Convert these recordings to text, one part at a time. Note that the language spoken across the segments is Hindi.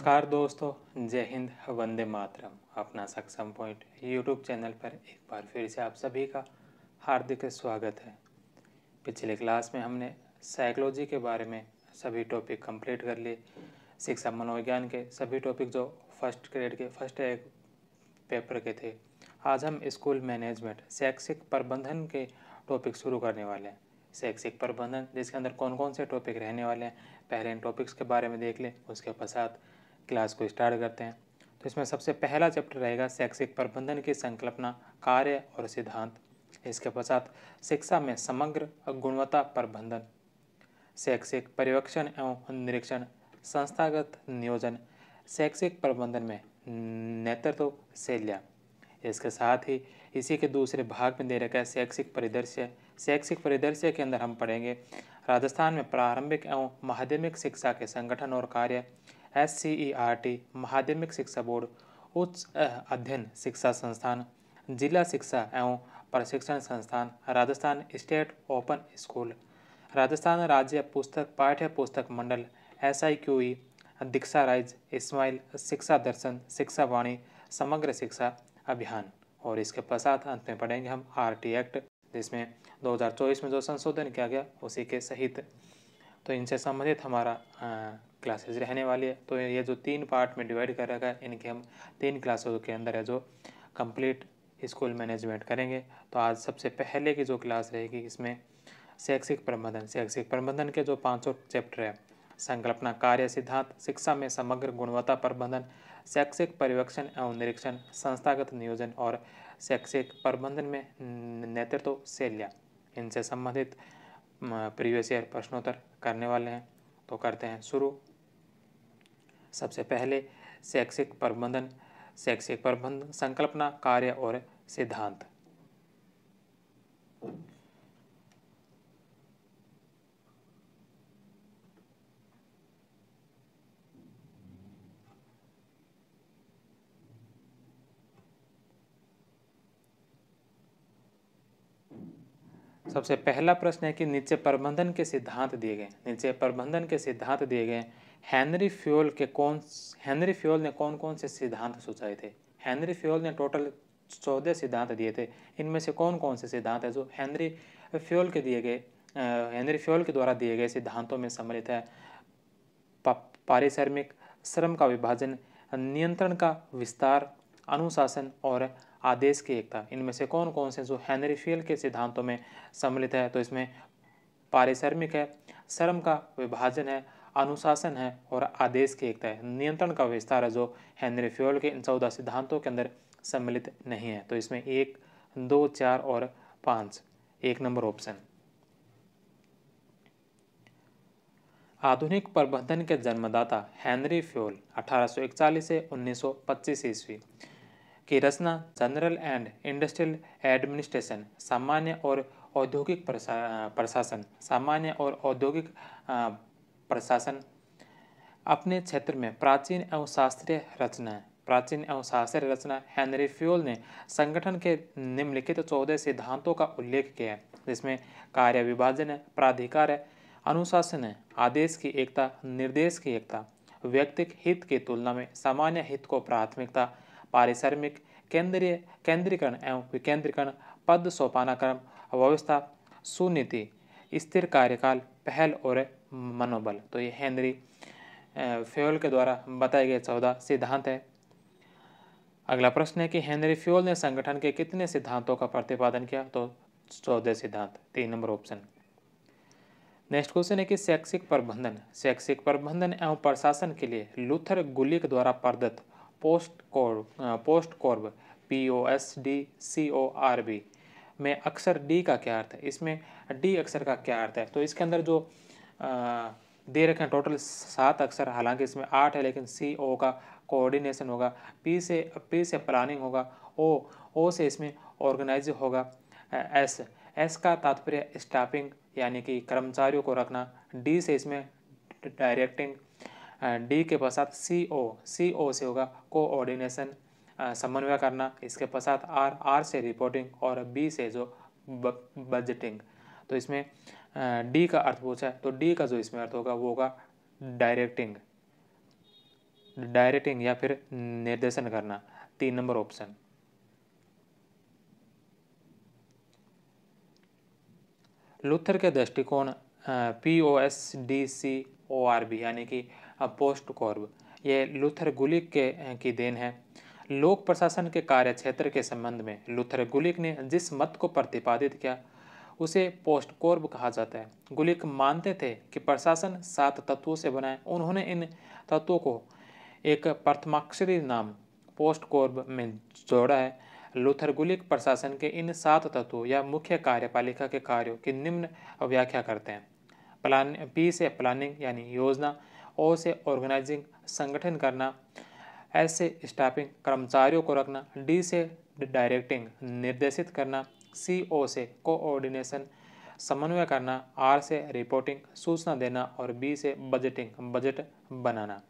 नमस्कार दोस्तों, जय हिंद, वंदे मातरम। अपना सक्षम पॉइंट यूट्यूब चैनल पर एक बार फिर से आप सभी का हार्दिक स्वागत है। पिछले क्लास में हमने साइकोलॉजी के बारे में सभी टॉपिक कंप्लीट कर लिए। शिक्षा मनोविज्ञान के सभी टॉपिक जो फर्स्ट ग्रेड के फर्स्ट एक पेपर के थे। आज हम स्कूल मैनेजमेंट शैक्षिक प्रबंधन के टॉपिक शुरू करने वाले हैं। शैक्षिक प्रबंधन जिसके अंदर कौन कौन से टॉपिक रहने वाले हैं, पहले इन टॉपिक्स के बारे में देख लें, उसके पश्चात क्लास को स्टार्ट करते हैं। तो इसमें सबसे पहला चैप्टर रहेगा शैक्षिक प्रबंधन की संकल्पना, कार्य और सिद्धांत। इसके पश्चात शिक्षा में समग्र गुणवत्ता प्रबंधन, शैक्षिक पर्यवेक्षण एवं निरीक्षण, संस्थागत नियोजन, शैक्षिक प्रबंधन में नेतृत्व शैलियाँ। इसके साथ ही इसी के दूसरे भाग में दे रखा है शैक्षिक परिदृश्य। शैक्षिक परिदृश्य के अंदर हम पढ़ेंगे राजस्थान में प्रारंभिक एवं माध्यमिक शिक्षा के संगठन और कार्य, SCERT माध्यमिक शिक्षा बोर्ड, उच्च अध्ययन शिक्षा संस्थान, जिला शिक्षा एवं प्रशिक्षण संस्थान, Rajasthan state open school, Rajasthan राज्य पुस्तक पाठ्य पुस्तक मंडल, SIQE, दीक्षा राइज, इस्माइल, शिक्षा दर्शन, शिक्षा वाणी, समग्र शिक्षा अभियान। और इसके पश्चात अंत में पढ़ेंगे हम RT एक्ट, जिसमें 2024 में जो संशोधन किया गया उसी के सहित। तो इनसे संबंधित हमारा क्लासेस रहने वाली है। तो ये जो 3 पार्ट में डिवाइड कर रखा है, इनके हम 3 क्लासों के अंदर है जो कंप्लीट स्कूल मैनेजमेंट करेंगे। तो आज सबसे पहले की जो क्लास रहेगी इसमें शैक्षिक प्रबंधन। शैक्षिक प्रबंधन के जो 5 चैप्टर है, संकल्पना, कार्य, सिद्धांत, शिक्षा में समग्र गुणवत्ता प्रबंधन, शैक्षिक पर्यवेक्षण एवं निरीक्षण, संस्थागत नियोजन और शैक्षिक प्रबंधन में नेतृत्व शैलियाँ, इनसे संबंधित प्रीवियस ईयर प्रश्नोत्तर करने वाले हैं। तो करते हैं शुरू। सबसे पहले शैक्षिक प्रबंधन। शैक्षिक प्रबंधन संकल्पना, कार्य और सिद्धांत। सबसे पहला प्रश्न है कि नीचे प्रबंधन के सिद्धांत दिए गए। नीचे प्रबंधन के सिद्धांत दिए गए। हेनरी फ्योल ने कौन कौन से सिद्धांत सुझाए थे? हेनरी फ्योल ने टोटल 14 सिद्धांत दिए थे। इनमें से कौन कौन से सिद्धांत है जो हेनरी फ्योल के द्वारा दिए गए सिद्धांतों में सम्मिलित है? पारिश्रमिक, श्रम का विभाजन, नियंत्रण का विस्तार, अनुशासन और आदेश की एकता। इनमें से कौन कौन से जो हेनरी फ्योल के सिद्धांतों में सम्मिलित है? तो इसमें पारिश्रमिक है, श्रम का विभाजन है, अनुशासन है और आदेश की एकता है। नियंत्रण का विस्तार है जो हेनरी फ्योल के इन 14 सिद्धांतों के अंदर सम्मिलित नहीं है। तो इसमें 1, 2, 4 और 5, 1 नंबर ऑप्शन। आधुनिक प्रबंधन के जन्मदाता हेनरी फ्योल 1841 से 1925 ईस्वी की रचना जनरल एंड इंडस्ट्रियल एडमिनिस्ट्रेशन, सामान्य और औद्योगिक प्रशासन, सामान्य और औद्योगिक प्रशासन अपने क्षेत्र में प्राचीन एवं शास्त्रीय रचना हेनरी फ्योल ने संगठन के निम्नलिखित 14 सिद्धांतों का उल्लेख किया है, जिसमें कार्य विभाजन है, प्राधिकार है, अनुशासन है, आदेश की एकता, निर्देश की एकता, व्यक्तिगत हित की तुलना में सामान्य हित को प्राथमिकता, पारिश्रमिक, केंद्रीकरण एवं विकेंद्रीकरण, पद सोपानाक्रम, व्यवस्था, सुनीति, स्थिर कार्यकाल, पहल और मनोबल। तो ये हेनरी फ्योल के द्वारा बताए गए 14 सिद्धांत है। अगला प्रश्न है कि हेनरी फ्योल ने संगठन के कितने सिद्धांतों का प्रतिपादन किया? तो 14 सिद्धांत, 3 नंबर ऑप्शन। नेक्स्ट क्वेश्चन है कि शैक्षिक प्रबंधन एवं प्रशासन के लिए लूथर गुलिक द्वारा प्रदत्त पोस्ट कॉर्ब POSDCORB में अक्षर डी का क्या अर्थ है? इसमें डी अक्षर का क्या अर्थ है? तो इसके अंदर जो दे रखे हैं टोटल 7 अक्षर, हालांकि इसमें 8 है, लेकिन CO का कोऑर्डिनेशन होगा, P से प्लानिंग होगा, O से इसमें ऑर्गेनाइज होगा, S का तात्पर्य स्टाफिंग यानी कि कर्मचारियों को रखना, D से इसमें डायरेक्टिंग, D के पश्चात CO से होगा कोऑर्डिनेशन, समन्वय करना, इसके पश्चात R से रिपोर्टिंग और B से जो बजटिंग। तो इसमें D का अर्थ पूछा है, तो D का जो इसमें अर्थ होगा वो होगा डायरेक्टिंग। डायरेक्टिंग या फिर निर्देशन करना, 3 नंबर ऑप्शन। लूथर के दृष्टिकोण POSDCORB यानी कि पोस्ट कॉर्ब, ये लूथर गुलिक की देन है। लोक प्रशासन के कार्य क्षेत्र के संबंध में लूथर गुलिक ने जिस मत को प्रतिपादित किया उसे पोस्ट कॉर्ब कहा जाता है। गुलिक मानते थे कि प्रशासन 7 तत्वों से बना है। उन्होंने इन तत्वों को एक प्रथमाक्षरी नाम पोस्ट कॉर्ब में जोड़ा है। लूथर गुलिक प्रशासन के इन 7 तत्वों या मुख्य कार्यपालिका के कार्यों की निम्न व्याख्या करते हैं। P से प्लानिंग यानी योजना, O से ऑर्गेनाइजिंग संगठन करना, S से स्टाफिंग कर्मचारियों को रखना, D से डायरेक्टिंग निर्देशित करना, CO से कोऑर्डिनेशन समन्वय करना, R से रिपोर्टिंग सूचना देना और B से बजटिंग बजट बनाना।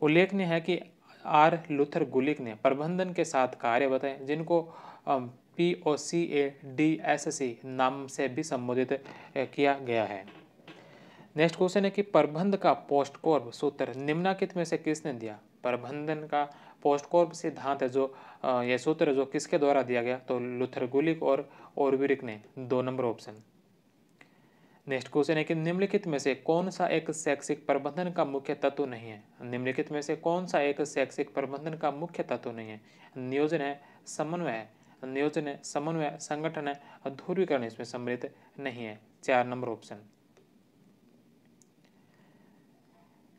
उल्लेखनीय है कि आर लूथर गुलिक ने प्रबंधन के 7 कार्य बताए जिनको POCADSC नाम से भी संबोधित किया गया है। नेक्स्ट क्वेश्चन है कि प्रबंधन का पोस्ट कॉर्ब सूत्र निम्नलिखित में से किसने दिया। प्रबंधन का पोस्ट कॉर्ब सिद्धांत है जो यह सूत्र जो किसके द्वारा दिया गया, तो लूथर गुलिक और ओरविरिक ने, 2 नंबर ऑप्शन। नेक्स्ट क्वेश्चन है कि निम्नलिखित में से कौन सा एक शैक्षिक प्रबंधन का मुख्य तत्व नहीं है। निम्नलिखित में से कौन सा एक शैक्षिक प्रबंधन का मुख्य तत्व नहीं है। नियोजन है, समन्वय है, नियोजन है, समन्वय, संगठन है और ध्रुवीकरण इसमें सम्मिलित नहीं है, 4 नंबर ऑप्शन।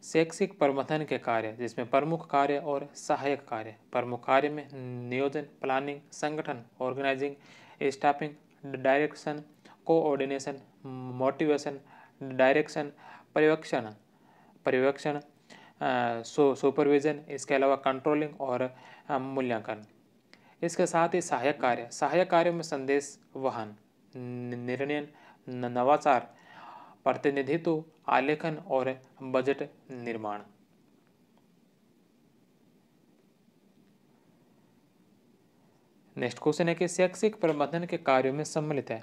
शैक्षिक प्रबंधन के कार्य जिसमें प्रमुख कार्य और सहायक कार्य। प्रमुख कार्य में नियोजन, प्लानिंग, संगठन, organising, staffing, direction, coordination, motivation, direction, पर्यवेक्षण, सुपरविजन, इसके अलावा कंट्रोलिंग और मूल्यांकन। इसके साथ ही सहायक कार्यों में संदेश वहन, निर्णय, नवाचार, प्रतिनिधित्व, आलेखन और बजट निर्माण। नेक्स्ट क्वेश्चन है कि शैक्षिक प्रबंधन के कार्यों में सम्मिलित है।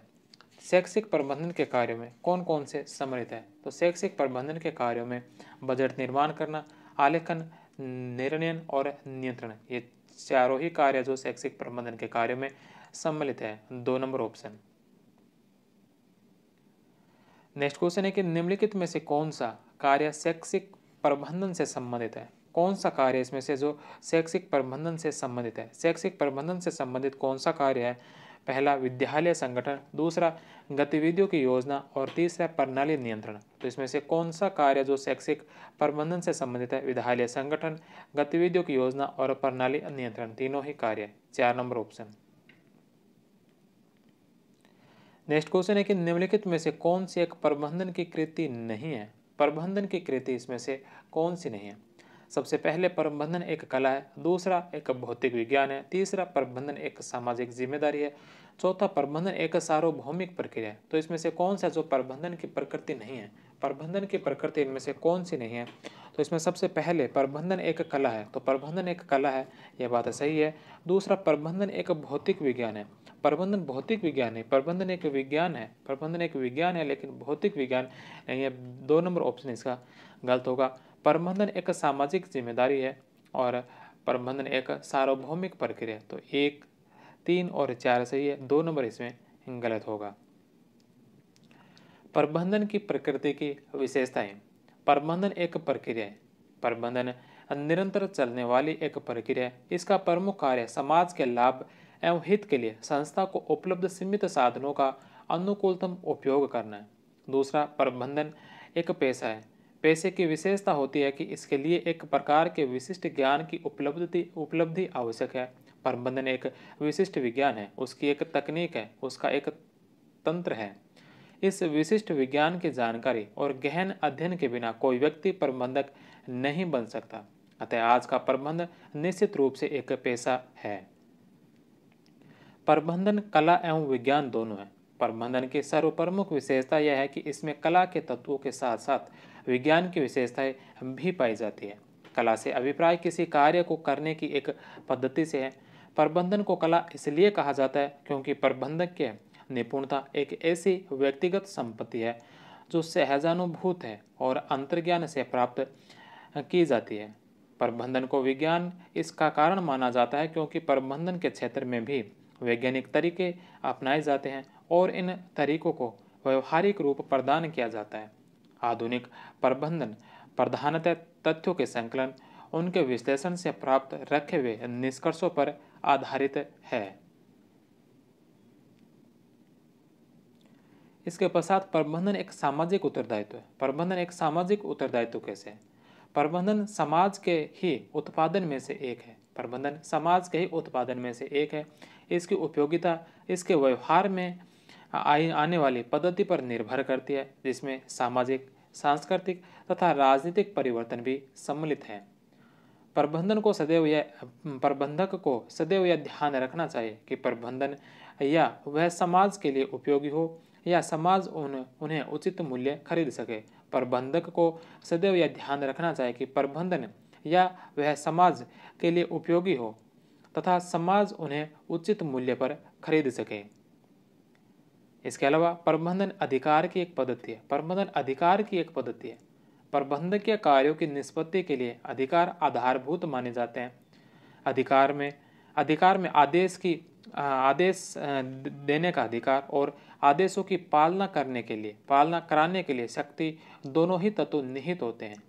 शैक्षिक प्रबंधन के कार्यों में कौन कौन से सम्मिलित है, तो शैक्षिक प्रबंधन के कार्यों में बजट निर्माण करना, आलेखन, निर्णय और नियंत्रण, ये चारों ही कार्य जो शैक्षिक प्रबंधन के कार्यों में सम्मिलित है, 2 नंबर ऑप्शन। नेक्स्ट क्वेश्चन है कि निम्नलिखित में से कौन सा कार्य शैक्षिक प्रबंधन से संबंधित है। कौन सा कार्य इसमें से जो शैक्षिक प्रबंधन से संबंधित है। शैक्षिक प्रबंधन से संबंधित कौन सा कार्य है। पहला विद्यालय संगठन, दूसरा गतिविधियों की योजना और तीसरा प्रणाली नियंत्रण। तो इसमें से कौन सा कार्य जो शैक्षिक प्रबंधन से संबंधित है। विद्यालय संगठन, गतिविधियों की योजना और प्रणाली नियंत्रण, तीनों ही कार्य, 4 नंबर ऑप्शन। नेक्स्ट क्वेश्चन है कि निम्नलिखित में से कौन सी एक प्रबंधन की कृति नहीं है। प्रबंधन की कृति इसमें से कौन सी नहीं है। सबसे पहले प्रबंधन एक कला है, दूसरा एक भौतिक विज्ञान है, तीसरा प्रबंधन एक सामाजिक जिम्मेदारी है, चौथा प्रबंधन एक सार्वभौमिक प्रक्रिया है। तो इसमें से कौन सा जो प्रबंधन की प्रकृति नहीं है, प्रबंधन की प्रकृति इनमें से कौन सी नहीं है। तो इसमें सबसे पहले प्रबंधन एक कला है, तो प्रबंधन एक कला है, यह बात सही है। दूसरा प्रबंधन एक भौतिक विज्ञान है, प्रबंधन भौतिक विज्ञान है, प्रबंधन एक विज्ञान है, प्रबंधन एक विज्ञान है लेकिन भौतिक विज्ञान नहीं है, 2 नंबर ऑप्शन इसका गलत होगा। प्रबंधन एक सामाजिक जिम्मेदारी है और प्रबंधन एक सार्वभौमिक प्रक्रिया है। तो 1, 3 और 4 सही है, 2 नंबर इसमें गलत होगा। प्रबंधन की प्रकृति की विशेषताएं। प्रबंधन एक प्रक्रिया है, प्रबंधन निरंतर चलने वाली एक प्रक्रिया है। इसका प्रमुख कार्य समाज के लाभ एवं हित के लिए संस्था को उपलब्ध सीमित साधनों का अनुकूलतम उपयोग करना है। दूसरा, प्रबंधन एक पेशा है। पेशे की विशेषता होती है कि इसके लिए एक प्रकार के विशिष्ट ज्ञान की उपलब्धि आवश्यक है। प्रबंधन एक विशिष्ट विज्ञान है, उसकी एक तकनीक है, उसका एक तंत्र है। इस विशिष्ट विज्ञान की जानकारी और गहन अध्ययन के बिना कोई व्यक्ति प्रबंधक नहीं बन सकता। अतः आज का प्रबंधन निश्चित रूप से एक पेशा है। प्रबंधन कला एवं विज्ञान दोनों है। प्रबंधन की सर्वप्रमुख विशेषता यह है कि इसमें कला के तत्वों के साथ साथ विज्ञान की विशेषताएं भी पाई जाती है। कला से अभिप्राय किसी कार्य को करने की एक पद्धति से है। प्रबंधन को कला इसलिए कहा जाता है क्योंकि प्रबंधक की निपुणता एक ऐसी व्यक्तिगत संपत्ति है जो सहजानुभूत है और अंतर्ज्ञान से प्राप्त की जाती है। प्रबंधन को विज्ञान इसका कारण माना जाता है क्योंकि प्रबंधन के क्षेत्र में भी वैज्ञानिक तरीके अपनाए जाते हैं और इन तरीकों को व्यवहारिक रूप प्रदान किया जाता है। आधुनिक प्रबंधन प्रधानतः तथ्यों के संकलन, उनके विश्लेषण से प्राप्त रखे हुए निष्कर्षों पर आधारित है। इसके पश्चात प्रबंधन एक सामाजिक उत्तरदायित्व है। प्रबंधन एक सामाजिक उत्तरदायित्व कैसे है? प्रबंधन समाज के ही उत्पादन में से एक है। प्रबंधन समाज के ही उत्पादन में से एक है। इसकी उपयोगिता इसके व्यवहार में आने वाली पद्धति पर निर्भर करती है, जिसमें सामाजिक, सांस्कृतिक तथा राजनीतिक परिवर्तन भी सम्मिलित हैं। प्रबंधक को सदैव यह ध्यान रखना चाहिए कि प्रबंधन या वह समाज के लिए उपयोगी हो या समाज उन्हें उचित मूल्य खरीद सके। प्रबंधक को सदैव यह ध्यान रखना चाहिए कि प्रबंधन या वह समाज के लिए उपयोगी हो तथा समाज उन्हें उचित मूल्य पर खरीद सके। इसके अलावा प्रबंधन अधिकार की एक पद्धति है। प्रबंधन अधिकार की एक पद्धति है। प्रबंधकीय कार्यों की निष्पत्ति के लिए अधिकार आधारभूत माने जाते हैं। अधिकार में आदेश देने का अधिकार और आदेशों की पालना कराने के लिए शक्ति, दोनों ही तत्व निहित होते हैं।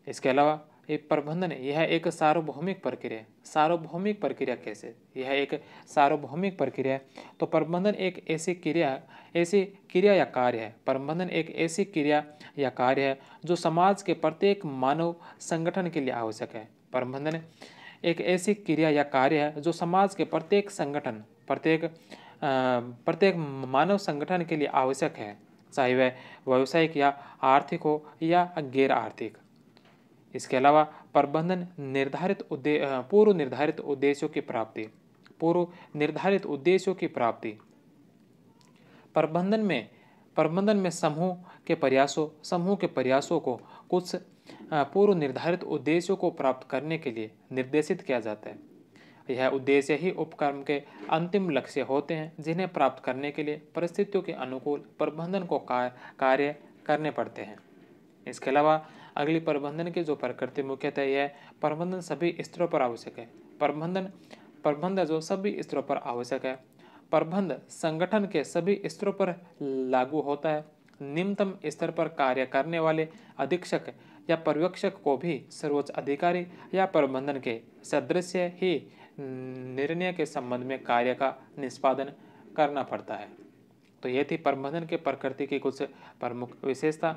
इसके अलावा एक प्रबंधन यह एक सार्वभौमिक प्रक्रिया है। सार्वभौमिक प्रक्रिया कैसे? यह एक सार्वभौमिक प्रक्रिया है। तो प्रबंधन एक ऐसी क्रिया या कार्य है। प्रबंधन एक ऐसी क्रिया या कार्य है जो समाज के प्रत्येक मानव संगठन के लिए आवश्यक है। प्रबंधन एक ऐसी क्रिया या कार्य है जो समाज के प्रत्येक मानव संगठन के लिए आवश्यक है, चाहे वह व्यावसायिक या आर्थिक हो या गैर आर्थिक। इसके अलावा प्रबंधन पूर्व निर्धारित उद्देश्यों की प्राप्ति। प्रबंधन में समूह के प्रयासों को कुछ पूर्व निर्धारित उद्देश्यों को प्राप्त करने के लिए निर्देशित किया जाता है। यह उद्देश्य ही उपक्रम के अंतिम लक्ष्य होते हैं, जिन्हें प्राप्त करने के लिए परिस्थितियों के अनुकूल प्रबंधन को कार्य करने पड़ते हैं। इसके अलावा अगली प्रबंधन की जो प्रकृति मुख्यतः यह प्रबंधन सभी स्तरों पर आवश्यक है। प्रबंधन जो सभी स्तरों पर आवश्यक है। प्रबंध संगठन के सभी स्तरों पर लागू होता है। निम्नतम स्तर पर कार्य करने वाले अधीक्षक या पर्यवेक्षक को भी सर्वोच्च अधिकारी या प्रबंधन के सदस्य ही निर्णय के संबंध में कार्य का निष्पादन करना पड़ता है। तो ये थी प्रबंधन के प्रकृति की कुछ प्रमुख विशेषता।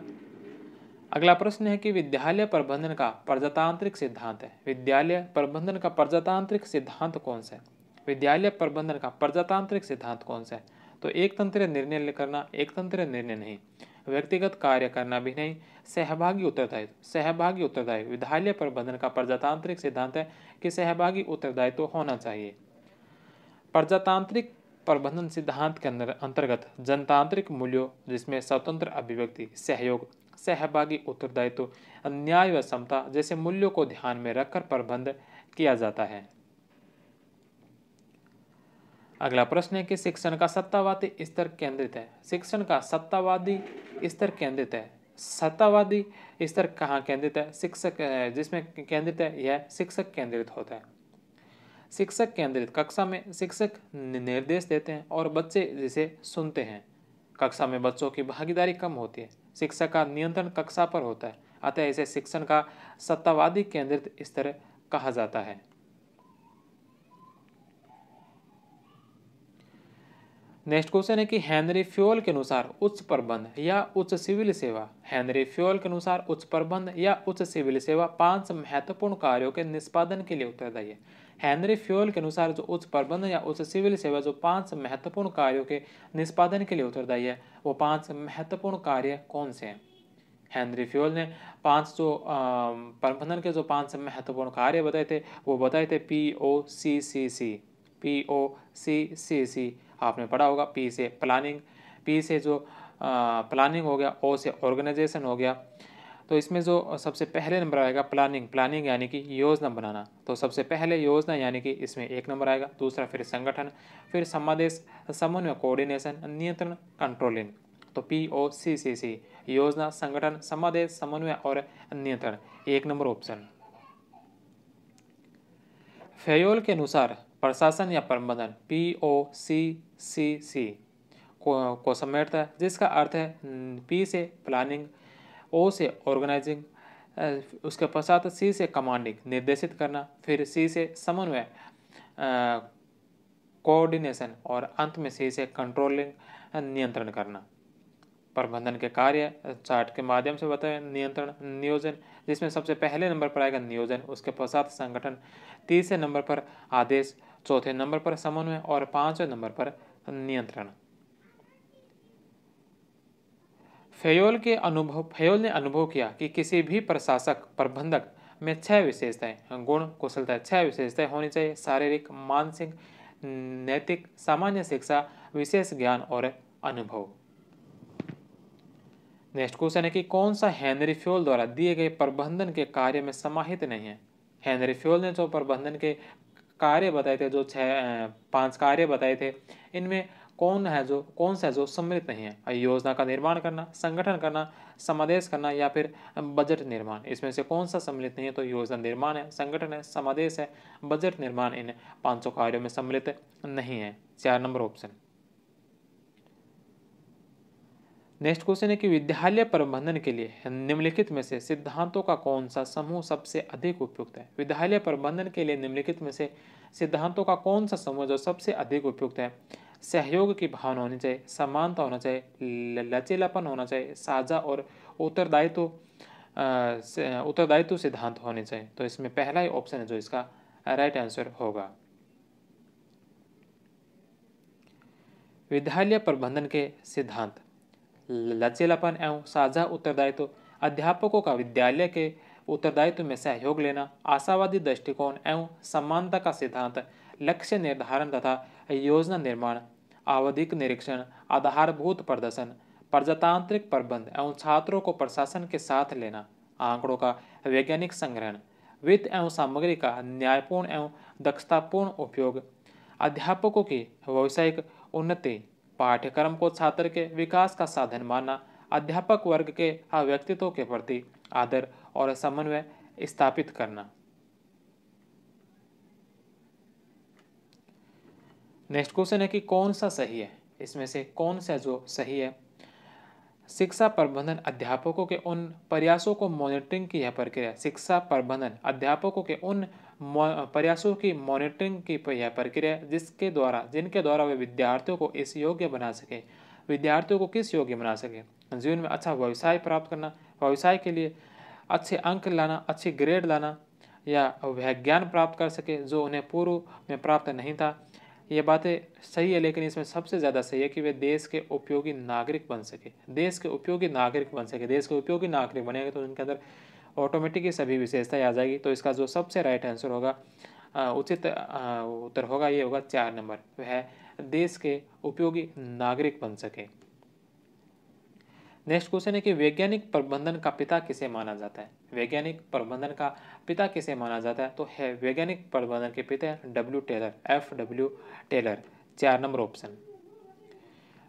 अगला प्रश्न है कि विद्यालय प्रबंधन का प्रजातांत्रिक सिद्धांत है। विद्यालय प्रबंधन का प्रजातांत्रिक सिद्धांत कौन सा है? विद्यालय प्रबंधन का प्रजातांत्रिक सिद्धांत कौन सा है? तो एक तंत्र निर्णय करना, एक तंत्र निर्णय नहीं, व्यक्तिगत कार्य करना भी नहीं, सहभागी उत्तरदायित्व। विद्यालय प्रबंधन का प्रजातांत्रिक सिद्धांत है कि सहभागी उत्तरदायित्व होना चाहिए। प्रजातांत्रिक प्रबंधन सिद्धांत के अंतर्गत जनतांत्रिक मूल्यों, जिसमें स्वतंत्र अभिव्यक्ति, सहयोग, सहभागी उत्तरदायित्व, न्याय व समता जैसे मूल्यों को ध्यान में रखकर प्रबंध किया जाता है। अगला प्रश्न है कि शिक्षण का सत्तावादी स्तर केंद्रित है। शिक्षण का सत्तावादी स्तर केंद्रित है। सत्तावादी स्तर कहाँ केंद्रित है? शिक्षक जिसमें केंद्रित है, यह शिक्षक केंद्रित होता है। शिक्षक केंद्रित कक्षा में शिक्षक निर्देश देते हैं और बच्चे जिसे सुनते हैं। कक्षा में बच्चों की भागीदारी कम होती है। शिक्षक का नियंत्रण कक्षा पर होता है, अतः इसे शिक्षण का सत्तावादी केंद्रित स्तर कहा जाता है। नेक्स्ट क्वेश्चन है कि हेनरी फ्योल के अनुसार उच्च प्रबंध या उच्च सिविल सेवा, हेनरी फ्योल के अनुसार उच्च प्रबंध या उच्च सिविल सेवा 5 महत्वपूर्ण कार्यों के निष्पादन के लिए उत्तरदायी है। हेनरी फ्योल के अनुसार जो उच्च प्रबंध या उच्च सिविल सेवा जो 5 महत्वपूर्ण कार्यों के निष्पादन के लिए उत्तरदायी है, वो 5 महत्वपूर्ण कार्य कौन से हैं? हेनरी फ्योल ने 5 जो प्रबंधन के जो 5 महत्वपूर्ण कार्य बताए थे, वो बताए थे POCCC। आपने पढ़ा होगा। पी से प्लानिंग, पी से जो प्लानिंग हो गया, ओ से ऑर्गेनाइजेशन हो गया। तो इसमें जो सबसे पहले नंबर आएगा प्लानिंग यानी कि योजना बनाना। तो सबसे पहले योजना यानी कि इसमें 1 नंबर आएगा। दूसरा फिर संगठन, फिर समादेश, समन्वय, कोऑर्डिनेशन, नियंत्रण, कंट्रोलिंग। तो POCCC, योजना, संगठन, समादेश, समन्वय और नियंत्रण, 1 नंबर ऑप्शन। फैयोल के अनुसार प्रशासन या प्रबंधन POCCC को समेटता है, जिसका अर्थ है P से प्लानिंग, O से ऑर्गेनाइजिंग, उसके पश्चात C से कमांडिंग, निर्देशित करना, फिर C से समन्वय, कोऑर्डिनेशन और अंत में C से कंट्रोलिंग, नियंत्रण करना। प्रबंधन के कार्य चार्ट के माध्यम से बताएं। नियंत्रण, नियोजन, जिसमें सबसे पहले नंबर पर आएगा नियोजन, उसके पश्चात संगठन, तीसरे नंबर पर आदेश, चौथे नंबर पर समन्वय और पांचवें नंबर पर नियंत्रण। फैयोल ने अनुभव किया कि किसी भी प्रशासक प्रबंधक में 6 विशेषताएं, गुण, कुशलता, 6 विशेषताएं होनी चाहिए: शारीरिक, मानसिक, नैतिक, सामान्य शिक्षा, विशेष ज्ञान और अनुभव। नेक्स्ट क्वेश्चन है कि कौन सा हेनरी फैयोल द्वारा दिए गए प्रबंधन के कार्य में समाहित नहीं है। हेनरी फैयोल ने जो प्रबंधन के कार्य बताए थे, जो 5 कार्य बताए थे, इनमें कौन सा है जो सम्मिलित नहीं है? योजना का निर्माण करना, संगठन करना, समादेश करना या फिर बजट निर्माण। इसमें से कौन सा सम्मिलित नहीं है? तो योजना निर्माण है, संगठन है, समादेश है, बजट निर्माण इन 500 कार्यों में सम्मिलित नहीं है, 4 नंबर ऑप्शन। नेक्स्ट क्वेश्चन है कि विद्यालय प्रबंधन के लिए निम्नलिखित में से सिद्धांतों का कौन सा समूह सबसे अधिक उपयुक्त है? विद्यालय प्रबंधन के लिए निम्नलिखित में से सिद्धांतों का कौन सा समूह जो सबसे अधिक उपयुक्त है? सहयोग की भावना होनी चाहिए, समानता होना चाहिए, लचीलापन होना चाहिए, साझा और उत्तरदायित्व सिद्धांत होने चाहिए। तो इसमें पहला ही ऑप्शन है जो इसका राइट आंसर होगा। विद्यालय प्रबंधन के सिद्धांत: लचीलापन एवं साझा उत्तरदायित्व, अध्यापकों का विद्यालय के उत्तरदायित्व में सहयोग लेना, आशावादी दृष्टिकोण एवं समानता का सिद्धांत, लक्ष्य निर्धारण तथा योजना निर्माण, आवधिक निरीक्षण, आधारभूत प्रदर्शन, प्रजातांत्रिक प्रबंध एवं छात्रों को प्रशासन के साथ लेना, आंकड़ों का वैज्ञानिक संग्रहण, वित्त एवं सामग्री का न्यायपूर्ण एवं दक्षतापूर्ण उपयोग, अध्यापकों की व्यावसायिक उन्नति, पाठ्यक्रम को छात्र के विकास का साधन मानना, अध्यापक वर्ग के व्यक्तित्व के प्रति आदर और समन्वय स्थापित करना। नेक्स्ट क्वेश्चन है कि कौन सा सही है? इसमें से कौन सा जो सही है? शिक्षा प्रबंधन अध्यापकों के उन प्रयासों को मॉनिटरिंग की यह प्रक्रिया, शिक्षा प्रबंधन अध्यापकों के उन प्रयासों की मॉनिटरिंग की यह प्रक्रिया जिनके द्वारा वे विद्यार्थियों को इस योग्य बना सके। विद्यार्थियों को किस योग्य बना सके? जीवन में अच्छा व्यवसाय प्राप्त करना, व्यवसाय के लिए अच्छे अंक लाना, अच्छी ग्रेड लाना, या वह ज्ञान प्राप्त कर सके जो उन्हें पूर्व में प्राप्त नहीं था। ये बातें सही है, लेकिन इसमें सबसे ज़्यादा सही है कि वे देश के उपयोगी नागरिक बन सके। देश के उपयोगी नागरिक बन सके। देश के उपयोगी नागरिक बनेंगे तो उनके अंदर ऑटोमेटिक ही सभी विशेषताएं आ जाएगी। तो इसका जो सबसे राइट आंसर होगा, उचित उत्तर होगा, ये होगा 4 नंबर, वह देश के उपयोगी नागरिक बन सके। नेक्स्ट क्वेश्चन है कि वैज्ञानिक प्रबंधन का पिता किसे माना जाता है? वैज्ञानिक प्रबंधन का पिता किसे माना जाता है? तो है वैज्ञानिक प्रबंधन के पिता W Taylor, FW Taylor, 4 number option.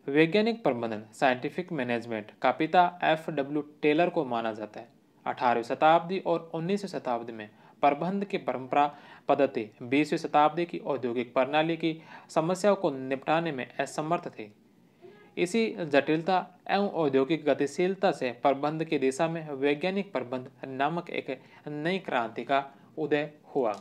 वैज्ञानिक प्रबंधन साइंटिफिक मैनेजमेंट का पिता FW टेलर को माना जाता है। 18वीं शताब्दी और 19वीं शताब्दी में प्रबंधन की परंपरा पद्धति 20वीं शताब्दी की औद्योगिक प्रणाली की समस्याओं को निपटाने में असमर्थ थी। इसी जटिलता एवं औद्योगिक गतिशीलता से प्रबंध की दिशा में वैज्ञानिक प्रबंध नामक एक नई क्रांति का उदय हुआ।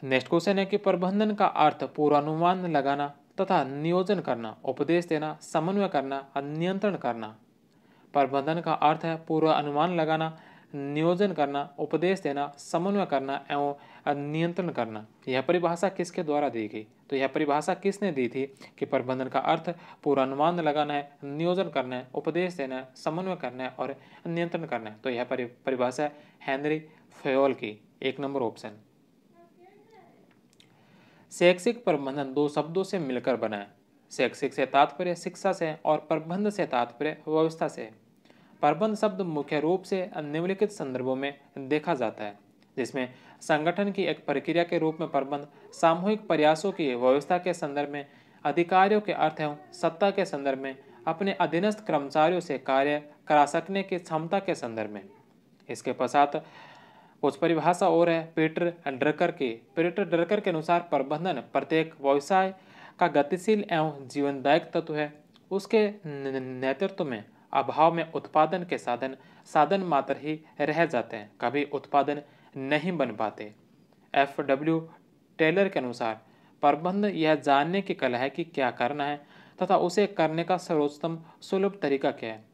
नेक्स्ट क्वेश्चन है कि प्रबंधन का अर्थ पूर्वानुमान लगाना तथा नियोजन करना, उपदेश देना, समन्वय करना, नियंत्रण करना। प्रबंधन का अर्थ है पूर्वानुमान लगाना, नियोजन करना, उपदेश देना, समन्वय करना एवं नियंत्रण करना। यह परिभाषा किसके द्वारा दी गई? तो यह परिभाषा किसने दी थी कि प्रबंधन का अर्थ पूर्वानुमान लगाना है, नियोजन करना है, उपदेश देना है, समन्वय करना है और नियंत्रण करना है? तो यह परिभाषा हेनरी फैयोल की, 1 नंबर ऑप्शन। शैक्षिक प्रबंधन 2 शब्दों से मिलकर बना है। शैक्षिक से तात्पर्य शिक्षा से और प्रबंध से तात्पर्य व्यवस्था से। प्रबंध शब्द मुख्य रूप से निम्नलिखित संदर्भों में देखा जाता है, जिसमें संगठन की एक प्रक्रिया के रूप में प्रबंध, सामूहिक प्रयासों की व्यवस्था के संदर्भ में, अधिकारियों के अर्थ एवं सत्ता के संदर्भ में अपने अधीनस्थ कर्मचारियों से कार्य करा सकने की क्षमता के संदर्भ में। इसके पश्चात कुछ परिभाषा और है पीटर ड्रकर के अनुसार प्रबंधन प्रत्येक व्यवसाय का गतिशील एवं जीवनदायक तत्व है। उसके नेतृत्व में अभाव में उत्पादन के साधन मात्र ही रह जाते हैं, कभी उत्पादन नहीं बन पाते। F.W. टेलर के अनुसार प्रबंधन यह जानने की कला है कि क्या करना है तथा उसे करने का सर्वोत्तम सुलभ तरीका क्या है।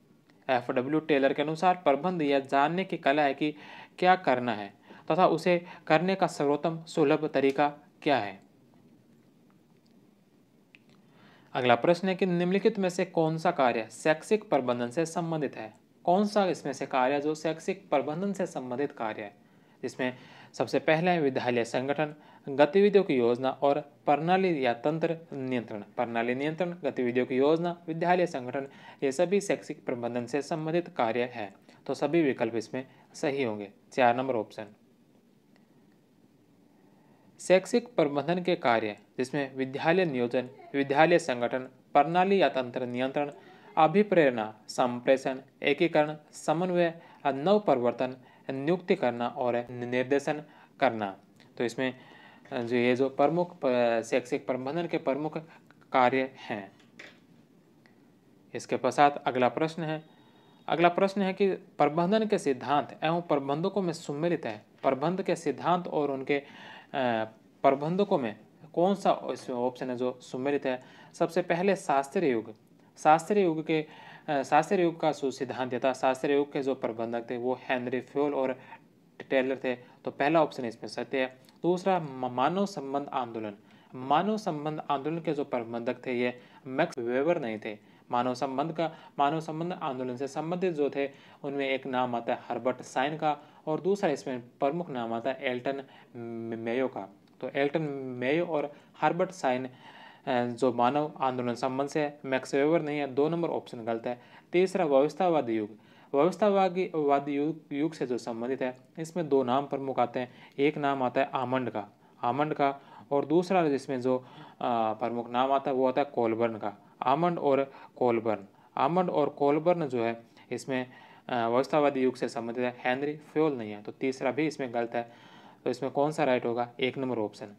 F.W. टेलर के अनुसार प्रबंधन यह जानने की कला है कि क्या करना है तथा उसे करने का सर्वोत्तम सुलभ तरीका क्या है। अगला प्रश्न है कि निम्नलिखित में से कौन सा कार्य शैक्षिक प्रबंधन से संबंधित है। कौन सा इसमें से कार्य जो शैक्षिक प्रबंधन से संबंधित कार्य है, जिसमें सबसे पहले है विद्यालय संगठन, गतिविधियों की योजना और प्रणाली या तंत्र नियंत्रण। प्रणाली नियंत्रण, गतिविधियों की योजना, विद्यालय संगठन, ये सभी शैक्षिक प्रबंधन से संबंधित कार्य है। तो सभी विकल्प इसमें सही होंगे। 4 नंबर ऑप्शन। शैक्षिक प्रबंधन के कार्य जिसमें विद्यालय नियोजन, विद्यालय संगठन, प्रणाली या तंत्र नियंत्रण, अभिप्रेरणा, संप्रेषण, एकीकरण, समन्वय, नव परिवर्तन, नियुक्ति करना और निर्देशन करना। तो इसमें जो प्रमुख शैक्षिक प्रबंधन के प्रमुख कार्य हैं। इसके पश्चात अगला प्रश्न है कि प्रबंधन के सिद्धांत एवं प्रबंधकों में सम्मिलित है। प्रबंध के सिद्धांत और उनके प्रबंधकों में कौन सा ऑप्शन है जो सम्मिलित है। सबसे पहले शास्त्रीय युग। शास्त्रीय युग का जो सिद्धांत था, शास्त्रीय युग के जो प्रबंधक थे वो हेनरी फ्योल और टेलर थे। तो पहला ऑप्शन इसमें सत्य है। दूसरा मानव संबंध आंदोलन। मानव संबंध आंदोलन के जो प्रबंधक थे ये मैक्स वेबर नहीं थे। मानव संबंध आंदोलन से संबंधित जो थे उनमें एक नाम आता है हर्बर्ट साइन का और दूसरा इसमें प्रमुख नाम आता है एल्टन मेयो का। तो एल्टन मेयो और हर्बर्ट साइन जो मानव आंदोलन संबंध से मैक्स वेबर नहीं है। 2 नंबर ऑप्शन गलत है। तीसरा व्यवस्थावादी युग। व्यवस्थावादी युग से जो संबंधित है इसमें 2 नाम प्रमुख आते हैं। एक नाम आता है आमंड का और दूसरा जिसमें जो प्रमुख नाम आता है वो आता है कोलबर्न का। आमंड और कोलबर्न जो है इसमें व्यवस्थावादी युग से संबंधित है। हेनरी फ्योल नहीं है। तो तीसरा भी इसमें गलत है। तो इसमें कौन सा राइट होगा? 1 नंबर ऑप्शन।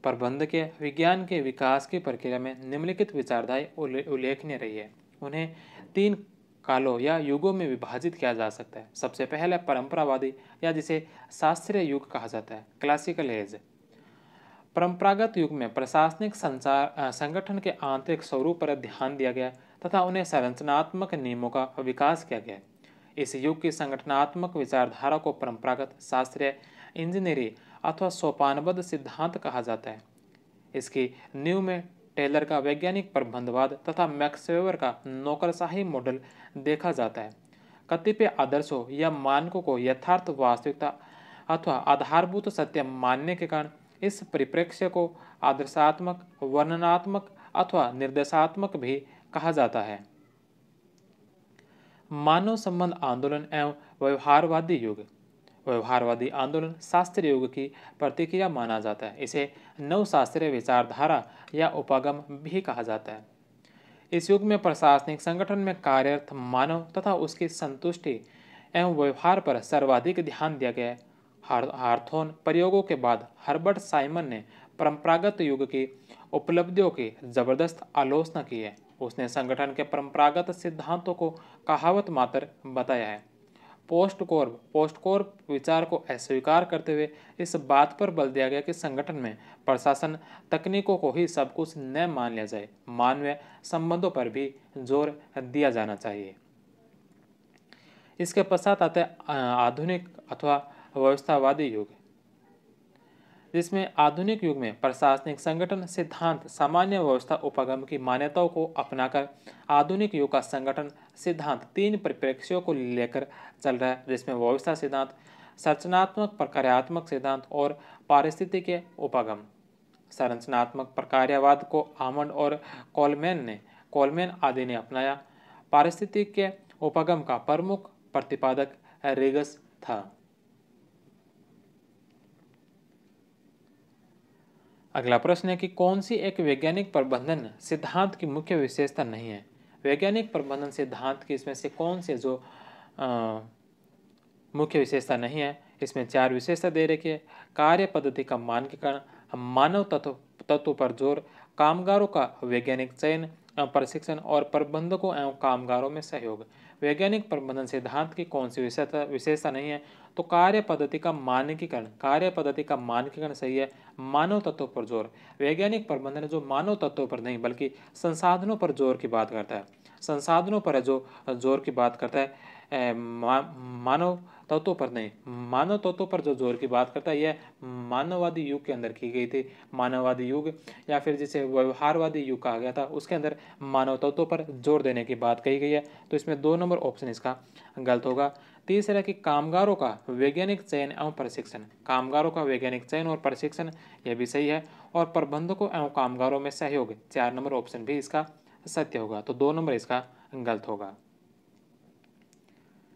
प्रबंधकीय विज्ञान के विकास की प्रक्रिया में निम्नलिखित विचारधाराएं उल्लेखनीय रही है। उन्हें 3 कालों या युगों में विभाजित किया जा सकता है। सबसे पहले परंपरावादी या जिसे शास्त्रीय युग कहा जाता है, क्लासिकल एज। परंपरागत युग में प्रशासनिक संगठन के आंतरिक स्वरूप पर ध्यान दिया गया तथा उन्हें संरचनात्मक नियमों का विकास किया गया। इस युग की संगठनात्मक विचारधारा को परंपरागत शास्त्रीय इंजीनियरी अथवा सोपानबद्ध सिद्धांत कहा जाता है। इसकी नींव में टेलर का वैज्ञानिक प्रबंधवाद तथा मैक्स वेबर का नौकरशाही मॉडल देखा जाता है। कतिपय आदर्शों या मानकों को यथार्थ वास्तविकता अथवा आधारभूत सत्य मानने के कारण इस परिप्रेक्ष्य को आदर्शात्मक, वर्णनात्मक अथवा निर्देशात्मक भी कहा जाता है। मानव संबंध आंदोलन एवं व्यवहारवादी युग। व्यवहारवादी आंदोलन शास्त्रीय युग की प्रतिक्रिया माना जाता है। इसे नवशास्त्रीय विचारधारा या उपागम भी कहा जाता है। इस युग में प्रशासनिक संगठन में कार्यरत मानव तथा उसकी संतुष्टि एवं व्यवहार पर सर्वाधिक ध्यान दिया गया है। हार्थोन प्रयोगों के बाद हर्बर्ट साइमन ने परंपरागत युग की उपलब्धियों की जबरदस्त आलोचना की है। उसने संगठन के परंपरागत सिद्धांतों को कहावत मात्र बताया है। पोस्टकोर विचार को अस्वीकार करते हुए इस बात पर बल दिया गया कि संगठन में प्रशासन तकनीकों को ही सब कुछ न मान लिया जाए, मानवीय संबंधों पर भी जोर दिया जाना चाहिए। इसके पश्चात आता है आधुनिक अथवा व्यवस्थावादी युग, जिसमें आधुनिक युग में प्रशासनिक संगठन सिद्धांत सामान्य व्यवस्था उपागम की मान्यताओं को अपनाकर आधुनिक युग का संगठन सिद्धांत 3 परिप्रेक्ष्यों को लेकर चल रहा है, जिसमें व्यवस्था सिद्धांत, संरचनात्मक प्रक्रियात्मक सिद्धांत और पारिस्थितिकीय उपागम। संरचनात्मक प्रक्रियावाद को आमंड और कोलमैन आदि ने अपनाया। पारिस्थितिकीय उपागम का प्रमुख प्रतिपादक रिगस था। अगला प्रश्न है कि कौन सी एक वैज्ञानिक प्रबंधन सिद्धांत की मुख्य विशेषता नहीं है। वैज्ञानिक प्रबंधन सिद्धांत की इसमें से कौन से जो मुख्य विशेषता नहीं है। इसमें 4 विशेषता दे रखी है। कार्य पद्धति का मानकीकरण, मानव तत्व पर जोर, कामगारों का वैज्ञानिक चयन एवं प्रशिक्षण और प्रबंधकों एवं कामगारों में सहयोग। वैज्ञानिक प्रबंधन सिद्धांत की कौन सी विशेषता नहीं है, तो कार्य पद्धति का मानकीकरण। कार्य पद्धति का मानकीकरण सही है। मानव तत्व पर जोर, वैज्ञानिक प्रबंधन जो मानव तत्व पर नहीं बल्कि संसाधनों पर जोर की बात करता है, संसाधनों पर जो जोर की बात करता है, मानव तत्वों पर नहीं, मानव तत्वों पर जो जोर की बात करता है यह मानववादी युग के अंदर की गई थी। मानववादी युग या फिर जिसे व्यवहारवादी युग कहा गया था, उसके अंदर मानव तत्वों पर जोर देने की बात कही गई है। तो इसमें 2 नंबर ऑप्शन इसका गलत होगा। तीसरा कि कामगारों का वैज्ञानिक चयन एवं प्रशिक्षण, कामगारों का वैज्ञानिक चयन और प्रशिक्षण यह भी सही है। और प्रबंधकों एवं कामगारों में सहयोग, 4 नंबर ऑप्शन भी इसका सत्य होगा। तो 2 नंबर इसका गलत होगा।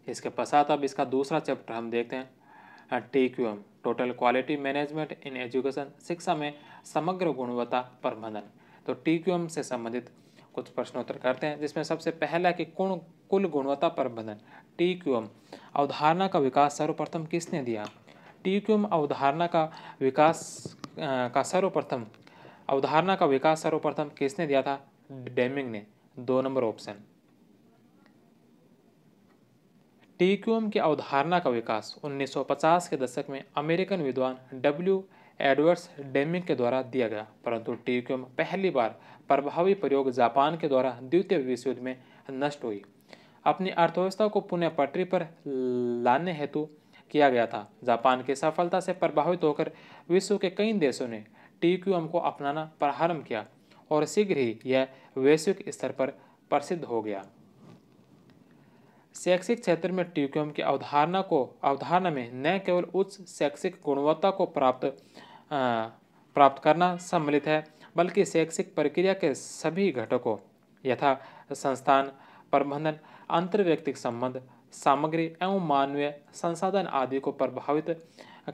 इसके पश्चात अब इसका दूसरा चैप्टर हम देखते हैं, TQM, total quality management in education, शिक्षा में समग्र गुणवत्ता प्रबंधन। तो TQM से संबंधित कुछ प्रश्नोत्तर करते हैं, जिसमें सबसे पहला कि कुल गुणवत्ता प्रबंधन TQM अवधारणा का विकास सर्वप्रथम किसने दिया। TQM अवधारणा का विकास सर्वप्रथम किसने दिया था। डेमिंग ने। 2 नंबर ऑप्शन। TQM की अवधारणा का विकास 1950 के दशक में अमेरिकन विद्वान W. एडवर्ड्स डेमिंग के द्वारा दिया गया, परंतु TQM पहली बार प्रभावी प्रयोग जापान के द्वारा द्वितीय विश्व युद्ध में नष्ट हुई। अपनी अर्थव्यवस्था को पुनः पटरी पर लाने हेतु किया गया था। जापान की सफलता से प्रभावित होकर विश्व के कई देशों ने TQM को अपनाना प्रारंभ किया और शीघ्र ही यह वैश्विक स्तर पर प्रसिद्ध हो गया। शैक्षिक क्षेत्र में TQM की अवधारणा में न केवल उच्च शैक्षिक गुणवत्ता को प्राप्त करना सम्मिलित है, बल्कि शैक्षिक प्रक्रिया के सभी घटकों यथा संस्थान प्रबंधन, अंतर्व्यक्तिक संबंध, सामग्री एवं मानवीय संसाधन आदि को प्रभावित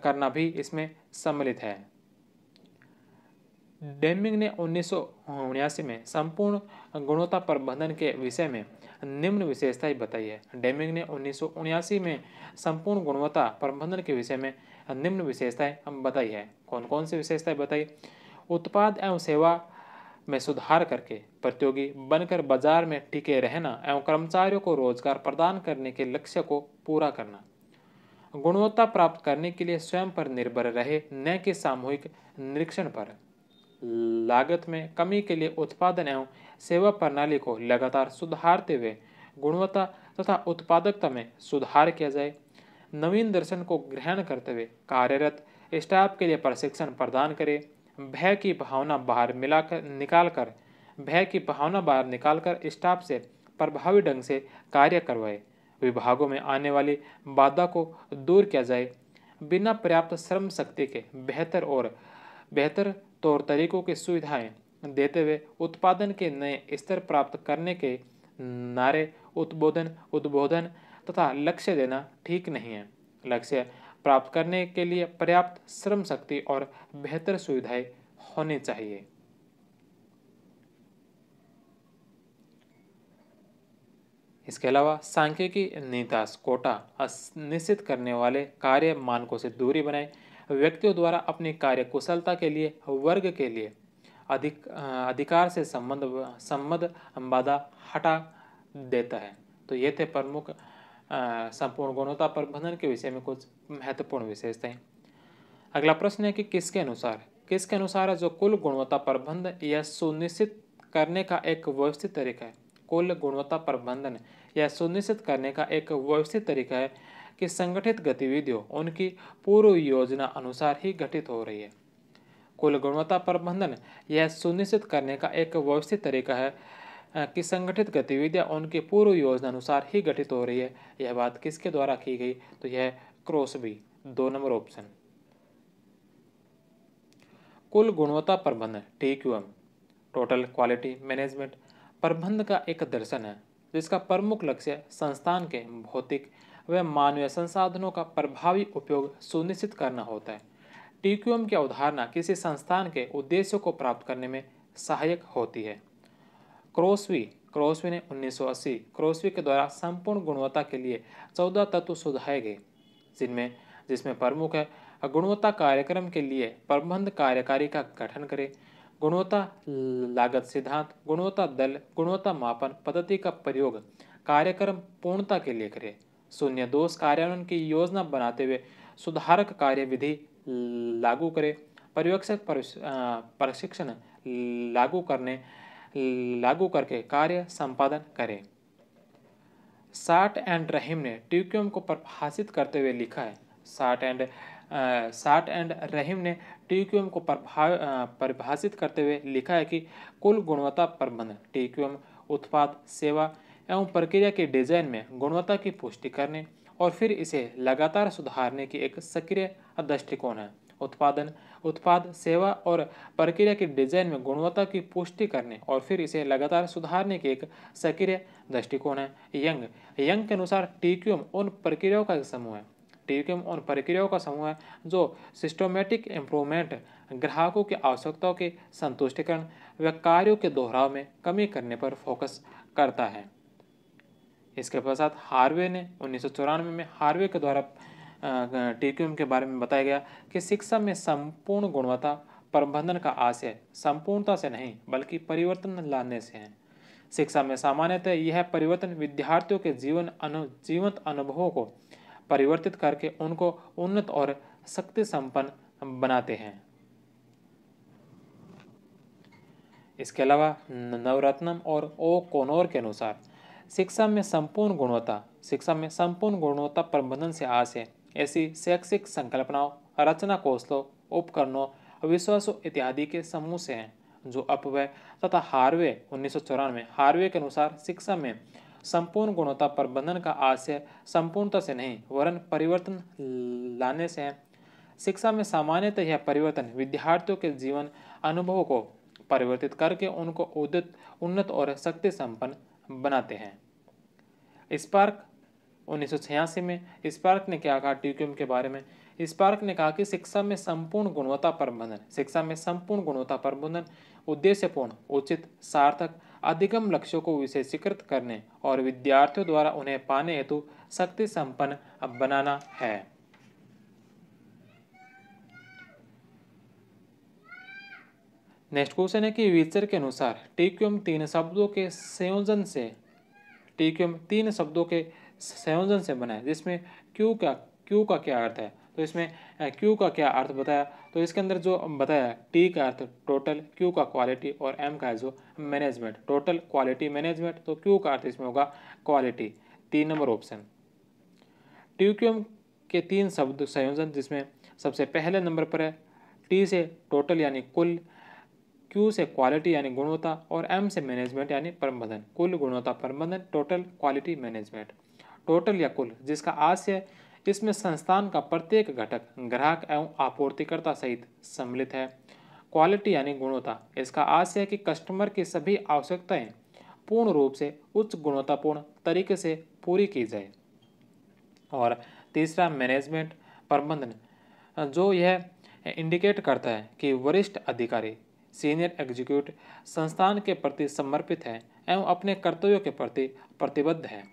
करना भी इसमें सम्मिलित है। डेमिंग ने 1979 में संपूर्ण गुणवत्ता प्रबंधन के विषय में निम्न विशेषताएं बताई है। डेमिंग ने 1979 में संपूर्ण गुणवत्ता प्रबंधन के विषय में निम्न विशेषताएं बताई है। कौन कौन सी विशेषताएं बताई। उत्पाद एवं सेवा में सुधार करके प्रतियोगी बनकर बाजार में टिके रहना एवं कर्मचारियों को रोजगार प्रदान करने के लक्ष्य को पूरा करना। गुणवत्ता प्राप्त करने के लिए स्वयं पर निर्भर रहे, न कि सामूहिक निरीक्षण पर। लागत में कमी के लिए उत्पादन एवं सेवा प्रणाली को लगातार सुधारते हुए गुणवत्ता तथा उत्पादकता में सुधार किया जाए। नवीन दर्शन को ग्रहण करते हुए कार्यरत स्टाफ के लिए प्रशिक्षण प्रदान करें। भय की भावना बाहर निकालकर स्टाफ से प्रभावी ढंग से कार्य करवाए। विभागों में आने वाली बाधा को दूर किया जाए। बिना पर्याप्त श्रम शक्ति के बेहतर तौर तरीकों की सुविधाएं देते हुए उत्पादन के नए स्तर प्राप्त करने के नारे उद्बोधन तथा लक्ष्य देना ठीक नहीं है। लक्ष्य प्राप्त करने के लिए पर्याप्त श्रम शक्ति और बेहतर सुविधाएं होनी चाहिए। इसके अलावा सांख्यिकी निहितांश कोटा निश्चित करने वाले कार्य मानकों से दूरी बनाए। व्यक्तियों द्वारा अपनी कार्य कुशलता के लिए वर्ग के लिए अधिकार से संबद्ध बाधा हटा देता है। तो ये थे प्रमुख संपूर्ण गुणवत्ता प्रबंधन के विषय में कुछ महत्वपूर्ण विशेषताएं। अगला प्रश्न है कि किसके अनुसार जो कुल गुणवत्ता प्रबंधन यह सुनिश्चित करने का एक व्यवस्थित तरीका है। कुल गुणवत्ता प्रबंधन यह सुनिश्चित करने का एक व्यवस्थित तरीका है कि संगठित गतिविधियों उनकी पूर्व योजना अनुसार ही घटित हो रही है। कुल गुणवत्ता प्रबंधन यह सुनिश्चित करने का एक व्यवस्थित तरीका है कि संगठित गतिविधियां उनकी पूर्व योजना अनुसार ही घटित हो रही है। यह बात किसके द्वारा की गई, तो यह क्रॉसबी। 2 number option. कुल गुणवत्ता प्रबंधन TQM, टोटल क्वालिटी मैनेजमेंट प्रबंधन का एक दर्शन है, जिसका प्रमुख लक्ष्य संस्थान के भौतिक व मानवीय संसाधनों का प्रभावी उपयोग सुनिश्चित करना होता है। TQM की अवधारणा किसी संस्थान के उद्देश्यों को प्राप्त करने में सहायक होती है। क्रोस्वी ने 1980 क्रोस्वी के द्वारा संपूर्ण गुणवत्ता के लिए 14 तत्व सुझाए गए, जिसमें प्रमुख है गुणवत्ता कार्यक्रम के लिए प्रबंध कार्यकारी का गठन करें, गुणवत्ता लागत सिद्धांत, गुणवत्ता दल, गुणवत्ता मापन पद्धति का प्रयोग कार्यक्रम पूर्णता के लिए करें, शून्य दोष कार्यान्वयन की योजना बनाते हुए सुधारक कार्यविधि लागू करें, पर्यवेक्षक प्रशिक्षण लागू करके कार्य संपादन करें। साट एंड रहीम ने TQM को परिभाषित करते हुए लिखा है। साट एंड रहीम ने TQM को परिभाषित करते हुए लिखा है कि कुल गुणवत्ता प्रबंधन TQM उत्पाद, सेवा एवं प्रक्रिया के डिजाइन में गुणवत्ता की पुष्टि करने और फिर इसे लगातार सुधारने की एक सक्रिय दृष्टिकोण है। उत्पाद, सेवा और प्रक्रिया के डिजाइन में गुणवत्ता की पुष्टि करने और फिर इसे लगातार सुधारने की एक सक्रिय दृष्टिकोण है। यंग के अनुसार TQM उन प्रक्रियाओं का एक समूह है। TQM उन प्रक्रियाओं का समूह है जो सिस्टमैटिक इम्प्रूवमेंट, ग्राहकों की आवश्यकताओं के संतुष्टिकरण व कार्यों के दोहराव में कमी करने पर फोकस करता है। इसके पश्चात हार्वे ने 1994 में हार्वे के द्वारा TQM के बारे में बताया गया कि शिक्षा में संपूर्ण गुणवत्ता प्रबंधन का आशय संपूर्णता से नहीं बल्कि परिवर्तन लाने से है। शिक्षा में सामान्यतः यह परिवर्तन विद्यार्थियों के जीवंत अनुभवों को परिवर्तित करके उनको उन्नत और शक्ति संपन्न बनाते हैं। इसके अलावा नवरत्नम और ओ कोनोर के अनुसार शिक्षा में संपूर्ण गुणवत्ता प्रबंधन से आशय ऐसी शैक्षिक संकल्पनाओं, रचना कौशलों, उपकरणों, विश्वासों इत्यादि के समूह से हैं जो अपव्यय तथा हार्वे 1994 हार्वे के अनुसार शिक्षा में संपूर्ण गुणवत्ता प्रबंधन का आशय संपूर्णता से नहीं वरन परिवर्तन लाने से है। शिक्षा में सामान्यतः यह परिवर्तन विद्यार्थियों के जीवन अनुभवों को परिवर्तित करके उनको उन्नत और शक्ति संपन्न बनाते हैं। स्पार्क 1986 में स्पार्क ने क्या कहा TQM के बारे में? स्पार्क ने कहा कि शिक्षा में संपूर्ण गुणवत्ता प्रबंधन उद्देश्यपूर्ण, उचित, सार्थक, अधिगम लक्ष्यों को विशेषीकृत करने और विद्यार्थियों द्वारा उन्हें पाने हेतु शक्ति संपन्न बनाना है। नेक्स्ट क्वेश्चन है कि विचर के अनुसार TQM तीन शब्दों के संयोजन से बना है, जिसमें क्यू का क्या अर्थ है? तो इसमें क्यू का क्या अर्थ बताया? तो इसके अंदर जो बताया T का अर्थ टोटल, क्यू का क्वालिटी और M का है जो मैनेजमेंट, टोटल क्वालिटी मैनेजमेंट। तो क्यू का अर्थ इसमें होगा क्वालिटी। 3 number option. TQM के 3 शब्द संयोजन, जिसमें सबसे पहले नंबर पर है T से टोटल यानी कुल, Q से क्वालिटी यानी गुणवत्ता और M से मैनेजमेंट यानी प्रबंधन। कुल, गुणवत्ता, प्रबंधन, टोटल, क्वालिटी, मैनेजमेंट। टोटल या कुल, जिसका आशय इसमें संस्थान का प्रत्येक घटक ग्राहक एवं आपूर्तिकर्ता सहित सम्मिलित है। क्वालिटी यानी गुणवत्ता, इसका आशय है कि कस्टमर की सभी आवश्यकताएं पूर्ण रूप से उच्च गुणवत्तापूर्ण तरीके से पूरी की जाए। और तीसरा मैनेजमेंट, प्रबंधन, जो यह इंडिकेट करता है कि वरिष्ठ अधिकारी, सीनियर एग्जीक्यूटिव संस्थान के प्रति समर्पित है एवं अपने कर्तव्यों के प्रति प्रतिबद्ध है।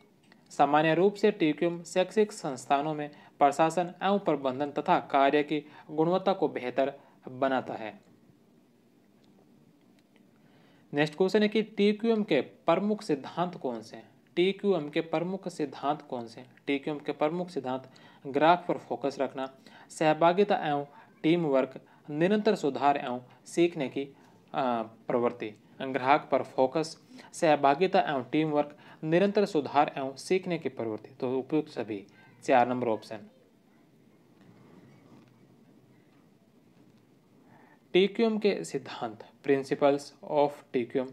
सामान्य रूप से TQM शैक्षिक संस्थानों में प्रशासन एवं प्रबंधन तथा कार्य की गुणवत्ता को बेहतर बनाता है। नेक्स्ट क्वेश्चन है कि TQM के प्रमुख सिद्धांत कौन से हैं? TQM के प्रमुख सिद्धांत कौन से हैं? TQM के प्रमुख सिद्धांत ग्राहक पर फोकस रखना, सहभागिता एवं टीम वर्क, निरंतर सुधार एवं सीखने की प्रवृत्ति। ग्राहक पर फोकस, सहभागिता एवं टीम वर्क, निरंतर सुधार एवं सीखने की प्रवृत्ति। तो उपयुक्त सभी 4 नंबर ऑप्शन। TQM के सिद्धांत, प्रिंसिपल्स ऑफ TQM।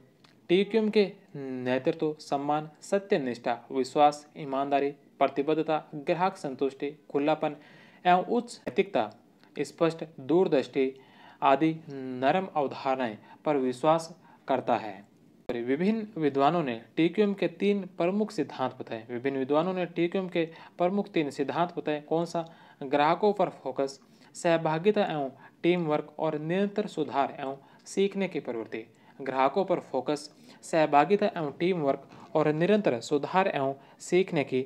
TQM के नेतृत्व, सम्मान, सत्यनिष्ठा, विश्वास, ईमानदारी, प्रतिबद्धता, ग्राहक संतुष्टि, खुलापन एवं उच्च नैतिकता, स्पष्ट दूरदृष्टि आदि नरम अवधारणाएं पर विश्वास करता है। विभिन्न विद्वानों ने TQM के 3 प्रमुख सिद्धांत बताए। कौन सा? ग्राहकों पर फोकस, सहभागिता एवं टीम वर्क और निरंतर सुधार एवं सीखने की प्रवृत्ति। ग्राहकों पर फोकस, सहभागिता एवं टीम वर्क और निरंतर सुधार एवं सीखने की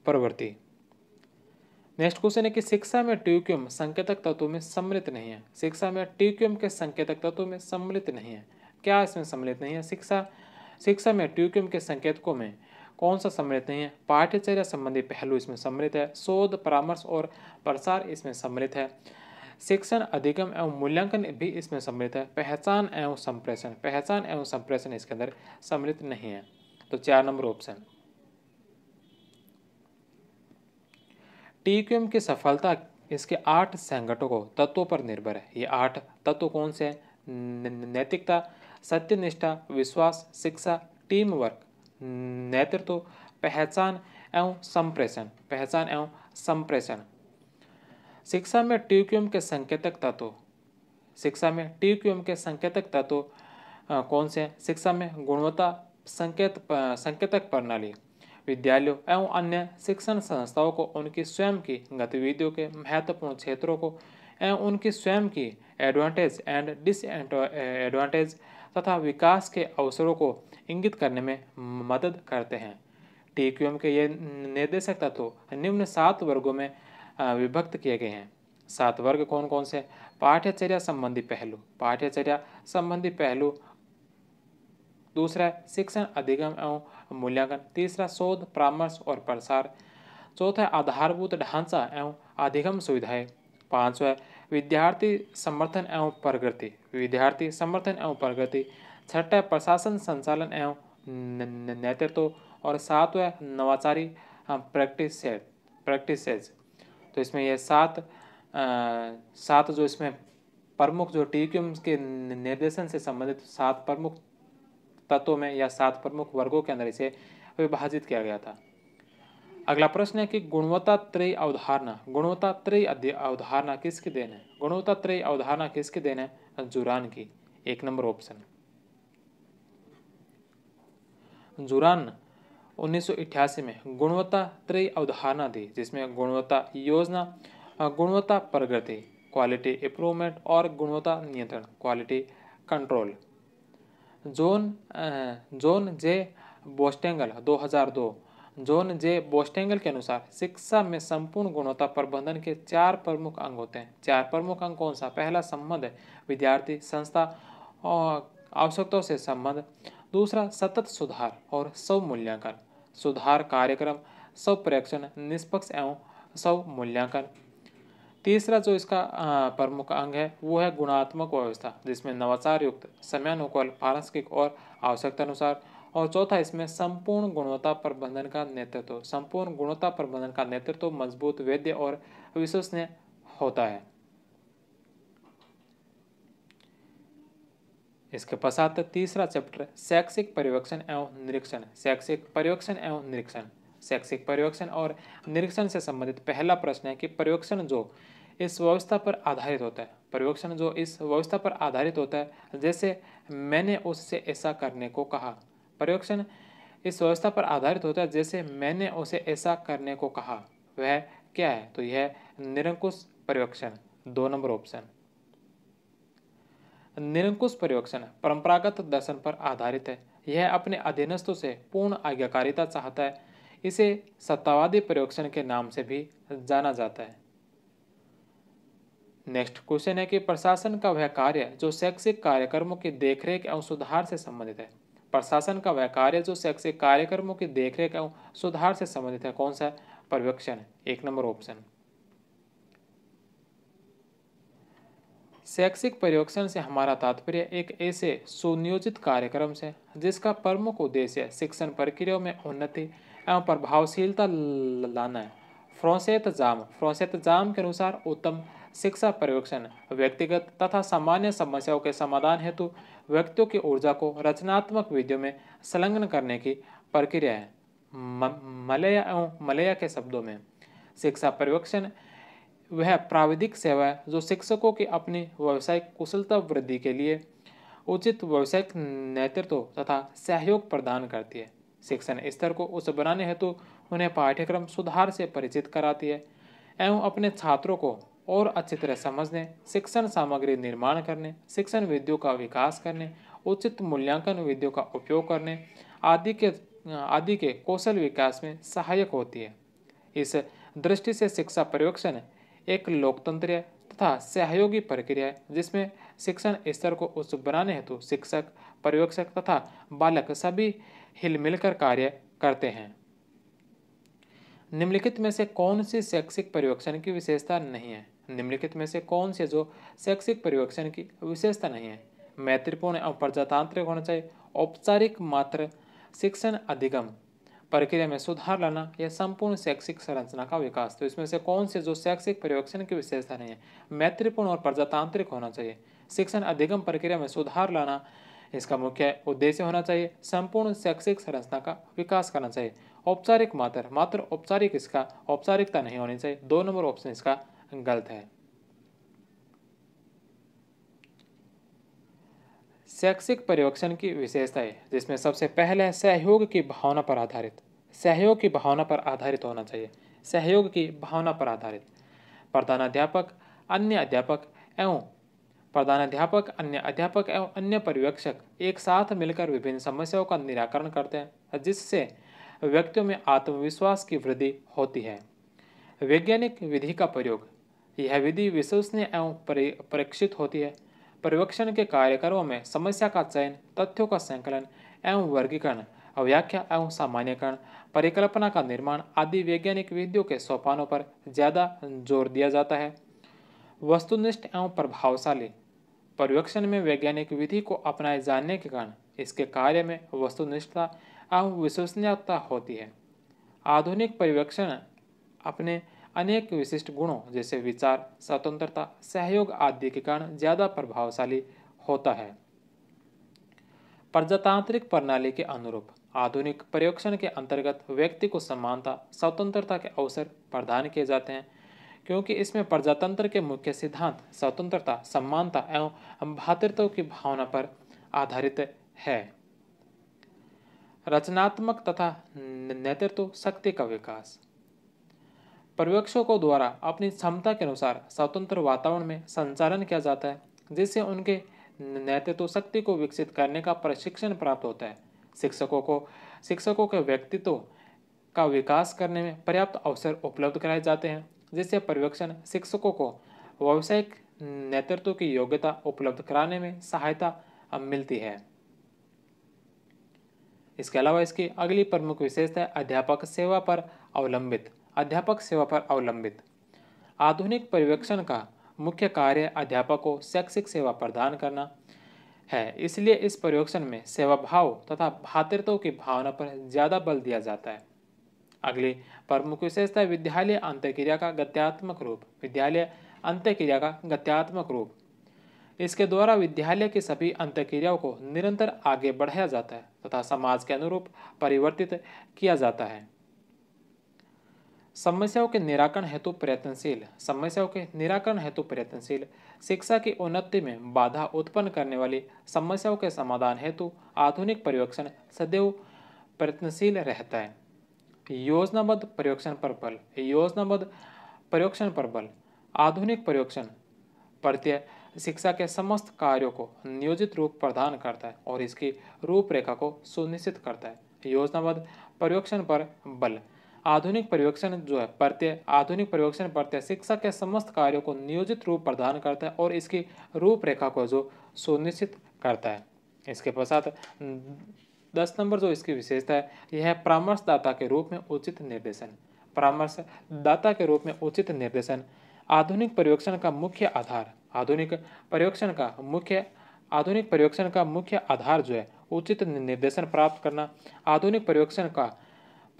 प्रवृत्ति। नेक्स्ट क्वेश्चन है कि शिक्षा में ट्यूक्यूम संकेतक तत्वों में सम्मिलित नहीं है। शिक्षा में ट्यूक्यूम के संकेतक तत्वों में सम्मिलित नहीं है। क्या इसमें सम्मिलित नहीं है? शिक्षा में ट्यूक्यूम के संकेतकों में कौन सा सम्मिलित नहीं है? पाठ्यचर्या संबंधी पहलू इसमें सम्मिलित है। शोध, परामर्श और प्रसार इसमें सम्मिलित है। शिक्षण, अधिगम एवं मूल्यांकन भी इसमें सम्मिलित है। पहचान एवं संप्रेषण इसके अंदर सम्मिलित नहीं है। तो 4 नंबर ऑप्शन। टीक्यूएम की सफलता इसके 8 संगठकों तत्वों पर निर्भर है। ये 8 तत्व कौन से हैं? नैतिकता, सत्यनिष्ठा, विश्वास, शिक्षा, टीम वर्क, नेतृत्व, पहचान एवं संप्रेषण। शिक्षा में टीक्यूएम के संकेतक तत्व कौन से हैं? शिक्षा में गुणवत्ता संकेतक प्रणाली, विद्यालयों एवं अन्य शिक्षण संस्थाओं को उनकी स्वयं की गतिविधियों के महत्वपूर्ण क्षेत्रों को एवं उनकी स्वयं की एडवांटेज एंड डिसएडवांटेज तथा विकास के अवसरों को इंगित करने में मदद करते हैं। टीक्यूएम के ये निर्देशक तत्व निम्न 7 वर्गों में विभक्त किए गए हैं। 7 वर्ग कौन कौन से? पाठ्यचर्या संबंधी पहलू, दूसरा है शिक्षण, अधिगम एवं मूल्यांकन, तीसरा शोध, परामर्श और प्रसार, चौथा आधारभूत ढांचा एवं अधिगम सुविधाएं, पांचवा विद्यार्थी समर्थन एवं प्रगति, छठा प्रशासन, संचालन एवं नेतृत्व और सातवां नवाचारी प्रैक्टिसेज। तो इसमें ये सात जो इसमें प्रमुख जो टीक्यूएम के निर्देशन से संबंधित 7 प्रमुख तत्वों में या 7 प्रमुख वर्गों के अंदर इसे विभाजित किया गया था। अगला प्रश्न है कि गुणवत्ता त्रयी अवधारणा किसकी देन है? गुणवत्ता त्रयी अवधारणा किसकी देन है? जुरान की। 1 नंबर ऑप्शन। जुरान 1988 में गुणवत्ता त्रयी अवधारणा दी, जिसमें गुणवत्ता योजना, गुणवत्ता प्रगति, क्वालिटी इंप्रूवमेंट और गुणवत्ता नियंत्रण, क्वालिटी कंट्रोल। जॉन जे बोस्टेंगल 2002। जॉन जे बोस्टेंगल के अनुसार शिक्षा में संपूर्ण गुणवत्ता प्रबंधन के 4 प्रमुख अंग होते हैं। 4 प्रमुख अंग कौन सा? पहला संबंध विद्यार्थी संस्था और आवश्यकताओं से संबंध, दूसरा सतत सुधार और स्वमूल्यांकन, सुधार कार्यक्रम, स्वप्रेक्षण, निष्पक्ष एवं स्वमूल्यांकन। तीसरा जो इसका प्रमुख अंग है वो है गुणात्मक व्यवस्था, जिसमें नवाचार युक्त, समयानुकूल, पारस्परिक और आवश्यकता अनुसार, और चौथा इसमें संपूर्ण गुणवत्ता प्रबंधन का नेतृत्व। संपूर्ण गुणवत्ता प्रबंधन का नेतृत्व मजबूत, वैध और विश्वसनीय होता है। इसके पश्चात तीसरा चैप्टर शैक्षिक पर्यवेक्षण एवं निरीक्षण। शैक्षिक पर्यवेक्षण और निरीक्षण से संबंधित पहला प्रश्न है कि पर्यवेक्षण जो इस व्यवस्था पर आधारित होता है, जैसे मैंने उससे ऐसा करने को कहा। पर्यवेक्षण इस व्यवस्था पर आधारित होता है, जैसे मैंने उसे ऐसा करने को कहा, वह क्या है? तो यह निरंकुश पर्यवेक्षण। 2 नंबर ऑप्शन। निरंकुश पर्यवेक्षण परंपरागत दर्शन पर आधारित है। यह अपने अधीनस्थों से पूर्ण आज्ञाकारिता चाहता है। इसे सत्तावादी पर्यवेक्षण के नाम से भी जाना जाता है। नेक्स्ट क्वेश्चन है कि प्रशासन का वह कार्य जो शैक्षिक कार्यक्रमों की देखरेख एवं सुधार से संबंधित है। प्रशासन का वह कार्य जो शैक्षिक कार्यक्रमों की देखरेख एवं सुधार से संबंधित है, कौन सा? पर्यवेक्षण। 1 नंबर ऑप्शन। शैक्षिक पर्यवेक्षण से हमारा तात्पर्य एक ऐसे सुनियोजित कार्यक्रम से जिसका प्रमुख उद्देश्य शिक्षण प्रक्रिया में उन्नति एवं प्रभावशीलता लाना है। फ्रोसेत जाम के अनुसार उत्तम शिक्षा पर्यवेक्षण व्यक्तिगत तथा सामान्य समस्याओं के समाधान हेतु व्यक्तियों की ऊर्जा को रचनात्मक विधियों में संलग्न करने की प्रक्रिया है। मलया के शब्दों में शिक्षा पर्यवेक्षण वह प्राविधिक सेवा है जो शिक्षकों की अपनी व्यावसायिक कुशलता वृद्धि के लिए उचित व्यावसायिक नेतृत्व तथा सहयोग प्रदान करती है। शिक्षण स्तर को उच्च बनाने हेतु उन्हें पाठ्यक्रम सुधार से परिचित कराती है एवं अपने छात्रों को और अच्छी तरह समझने, शिक्षण सामग्री निर्माण करने, शिक्षण विधियों का विकास करने, उचित मूल्यांकन विधियों का उपयोग करने आदि के कौशल विकास में सहायक होती है। इस दृष्टि से शिक्षा पर्यवेक्षण एक लोकतंत्रीय तथा सहयोगी प्रक्रिया है, जिसमें शिक्षण स्तर को उच्च बनाने हेतु शिक्षक, पर्यवेक्षक तथा बालक सभी हिल मिलकर कार्य करते हैं। निम्नलिखित में से कौन सी शैक्षिक पर्यवेक्षण की विशेषता नहीं है? निम्नलिखित में से कौन सी जो शैक्षिक पर्यवेक्षण की विशेषता नहीं है? मैत्रीपूर्ण और प्रजातांत्रिक होना चाहिए, औपचारिक मात्र शिक्षण अधिगम प्रक्रिया में सुधार लाना, या संपूर्ण शैक्षिक संरचना का विकास। तो इसमें से कौन से जो शैक्षिक पर्यवेक्षण की विशेषता नहीं है? मैत्रीपूर्ण और प्रजातांत्रिक होना चाहिए, शिक्षण अधिगम प्रक्रिया में सुधार लाना इसका मुख्य उद्देश्य होना चाहिए, संपूर्ण शैक्षिक संरचना का विकास करना चाहिए, औपचारिक मात्र औपचारिक इसका औपचारिकता नहीं होनी चाहिए। 2 नंबर ऑप्शन इसका गलत है। शैक्षिक पर्यवेक्षण की विशेषताएं, जिसमें सबसे पहले है सहयोग की भावना पर आधारित। सहयोग की भावना पर आधारित होना चाहिए, सहयोग की भावना पर आधारित। प्रधानाध्यापक अन्य अध्यापक एवं प्रधानाध्यापक अन्य अध्यापक एवं अन्य पर्यवेक्षक एक साथ मिलकर विभिन्न समस्याओं का निराकरण करते हैं, जिससे व्यक्तियों में आत्मविश्वास की वृद्धि होती है। वैज्ञानिक विधि का प्रयोग, यह विधि विश्वसनीय एवं परीक्षित होती है। पर्यवेक्षण के कार्यक्रमों में समस्या का चयन, तथ्यों का संकलन एवं वर्गीकरण, व्याख्या एवं सामान्यकरण, परिकल्पना का निर्माण आदि वैज्ञानिक विधियों के सोपानों पर ज़्यादा जोर दिया जाता है। वस्तुनिष्ठ एवं प्रभावशाली, पर्यवेक्षण में वैज्ञानिक विधि को अपनाए जाने के कारण इसके कार्य में वस्तुनिष्ठता एवं विश्वसनीयता होती है। आधुनिक पर्यवेक्षण अपने अनेक विशिष्ट गुणों जैसे विचार, स्वतंत्रता, सहयोग आदि के कारण ज़्यादा प्रभावशाली होता है। प्रजातांत्रिक प्रणाली के अनुरूप आधुनिक पर्यवेक्षण के अंतर्गत व्यक्ति को समानता, स्वतंत्रता के अवसर प्रदान किए जाते हैं, क्योंकि इसमें प्रजातंत्र के मुख्य सिद्धांत स्वतंत्रता, समानता एवं भ्रातृत्व की भावना पर आधारित है। रचनात्मक तथा नेतृत्व शक्ति का विकास, पर्यवेक्षकों द्वारा अपनी क्षमता के अनुसार स्वतंत्र वातावरण में संचालन किया जाता है, जिससे उनके नेतृत्व शक्ति को विकसित करने का प्रशिक्षण प्राप्त होता है। शिक्षकों के व्यक्तित्व का विकास करने में पर्याप्त अवसर उपलब्ध कराए जाते हैं, जिससे पर्यवेक्षण शिक्षकों को व्यावसायिक नेतृत्व की योग्यता उपलब्ध कराने में सहायता मिलती है। इसके अलावा इसकी अगली प्रमुख विशेषता है अध्यापक सेवा पर अवलंबित। अध्यापक सेवा पर अवलंबित आधुनिक पर्यवेक्षण का मुख्य कार्य अध्यापक को शैक्षिक सेवा प्रदान करना है, इसलिए इस पर्यवेक्षण में सेवा भाव तथा भ्रातृत्व की भावना पर ज़्यादा बल दिया जाता है। अगली प्रमुख विशेषता है विद्यालय अंतःक्रिया का गत्यात्मक रूप। विद्यालय अंतःक्रिया का गत्यात्मक रूप, इसके द्वारा विद्यालय की सभी अंतःक्रियाओं को निरंतर आगे बढ़ाया जाता है तथा समाज के अनुरूप परिवर्तित किया जाता है। समस्याओं के निराकरण हेतु प्रयत्नशील, समस्याओं के निराकरण हेतु प्रयत्नशील, शिक्षा की उन्नति में बाधा उत्पन्न करने वाली समस्याओं के समाधान हेतु आधुनिक पर्यवेक्षण सदैव प्रयत्नशील रहता है। योजनाबद्ध पर्यवेक्षण पर बल, योजनाबद्ध पर्यवेक्षण पर बल, आधुनिक पर्यवेक्षण प्रत्यय शिक्षा के समस्त कार्यों को नियोजित रूप प्रदान करता है और इसकी रूपरेखा को सुनिश्चित करता है। योजनाबद्ध पर्यवेक्षण पर बल, आधुनिक पर्यवेक्षण जो है आधुनिक पर्यवेक्षण प्रत्यय शिक्षा के समस्त कार्यों को नियोजित रूप प्रदान करता है और इसकी रूपरेखा को जो सुनिश्चित करता है। इसके पश्चात 10 नंबर जो इसकी विशेषता है यह है परामर्शदाता के रूप में उचित निर्देशन। परामर्शदाता के रूप में उचित निर्देशन आधुनिक पर्यवेक्षण का मुख्य आधार, आधुनिक पर्यवेक्षण का मुख्य आधार जो है उचित निर्देशन प्राप्त करना। आधुनिक पर्यवेक्षण का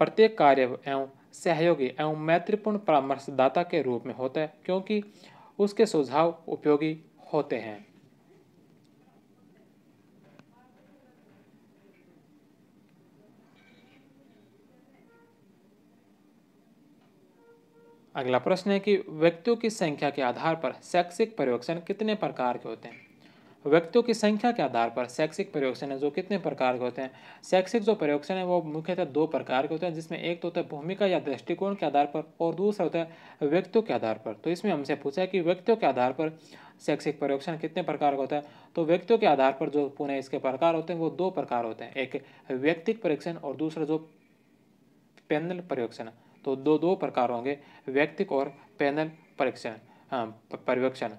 प्रत्येक कार्य एवं सहयोगी एवं मैत्रीपूर्ण परामर्शदाता के रूप में होता है, क्योंकि उसके सुझाव उपयोगी होते हैं। अगला प्रश्न है कि व्यक्तियों की संख्या के आधार पर शैक्षिक पर्यवेक्षण कितने प्रकार के होते हैं? व्यक्तियों की संख्या के आधार पर शैक्षिक पर्यवेक्षण है जो कितने प्रकार के होते हैं। शैक्षिक जो पर्यवेक्षण है वो मुख्यतः दो प्रकार के होते हैं, जिसमें एक तो होता है भूमिका या दृष्टिकोण के आधार पर और दूसरा होता है व्यक्तियों के आधार पर। तो इसमें हमसे पूछा है कि व्यक्तियों के आधार पर शैक्षिक पर्यवेक्षण कितने प्रकार का होता है। तो व्यक्तियों के आधार पर जो पुनः इसके प्रकार होते हैं वो दो प्रकार होते हैं, एक व्यक्तिक परीक्षण और दूसरा जो पैनल पर्यवेक्षण। तो दो प्रकार होंगे, व्यक्तिक और पैनल परीक्षण पर्यवेक्षण।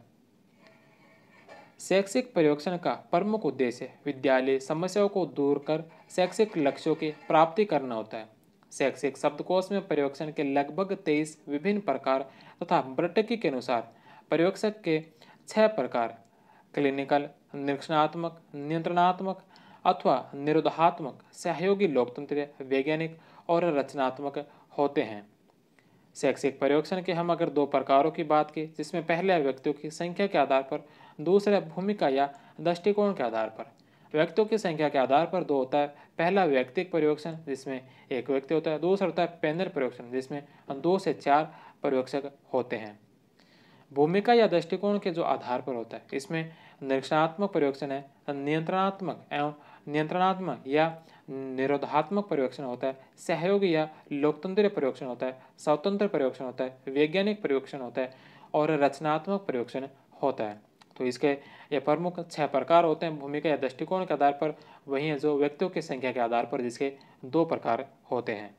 शैक्षिक पर्यवेक्षण का प्रमुख उद्देश्य विद्यालय समस्याओं को दूर कर शैक्षिक लक्ष्यों की प्राप्ति करना होता है। शैक्षिक शब्दकोश में पर्यवेक्षण के लगभग 23 विभिन्न प्रकार तथा ब्रटकी के अनुसार पर्यवेक्षक के 6 प्रकार क्लिनिकल, निरीक्षणात्मक, नियंत्रणात्मक अथवा निरोधात्मक, सहयोगी, लोकतंत्र, वैज्ञानिक और रचनात्मक होते हैं। शैक्षिक पर्यवेक्षण के हम अगर दो प्रकारों की बात की, जिसमें पहले व्यक्तियों की संख्या के आधार पर, दूसरा भूमिका या दृष्टिकोण के आधार पर। व्यक्तियों की संख्या के आधार पर दो होता है, पहला व्यक्तिक पर्यवेक्षण जिसमें एक व्यक्ति होता है, दूसरा होता है पैनल पर्यवेक्षण जिसमें 2 से 4 पर्यवेक्षक होते हैं। भूमिका या दृष्टिकोण के जो आधार पर होता है, इसमें निरीक्षणात्मक पर्यवेक्षण है, नियंत्रणात्मक या निरोधात्मक पर्यवेक्षण होता है, सहयोगी या लोकतंत्र पर्यवेक्षण होता है, स्वतंत्र पर्यवेक्षण होता है, वैज्ञानिक पर्यवेक्षण होता है और रचनात्मक पर्यवेक्षण होता है। तो इसके ये प्रमुख 6 प्रकार होते हैं भूमिका या दृष्टिकोण के आधार पर। वही है जो व्यक्तियों की संख्या के आधार पर, जिसके 2 प्रकार होते हैं।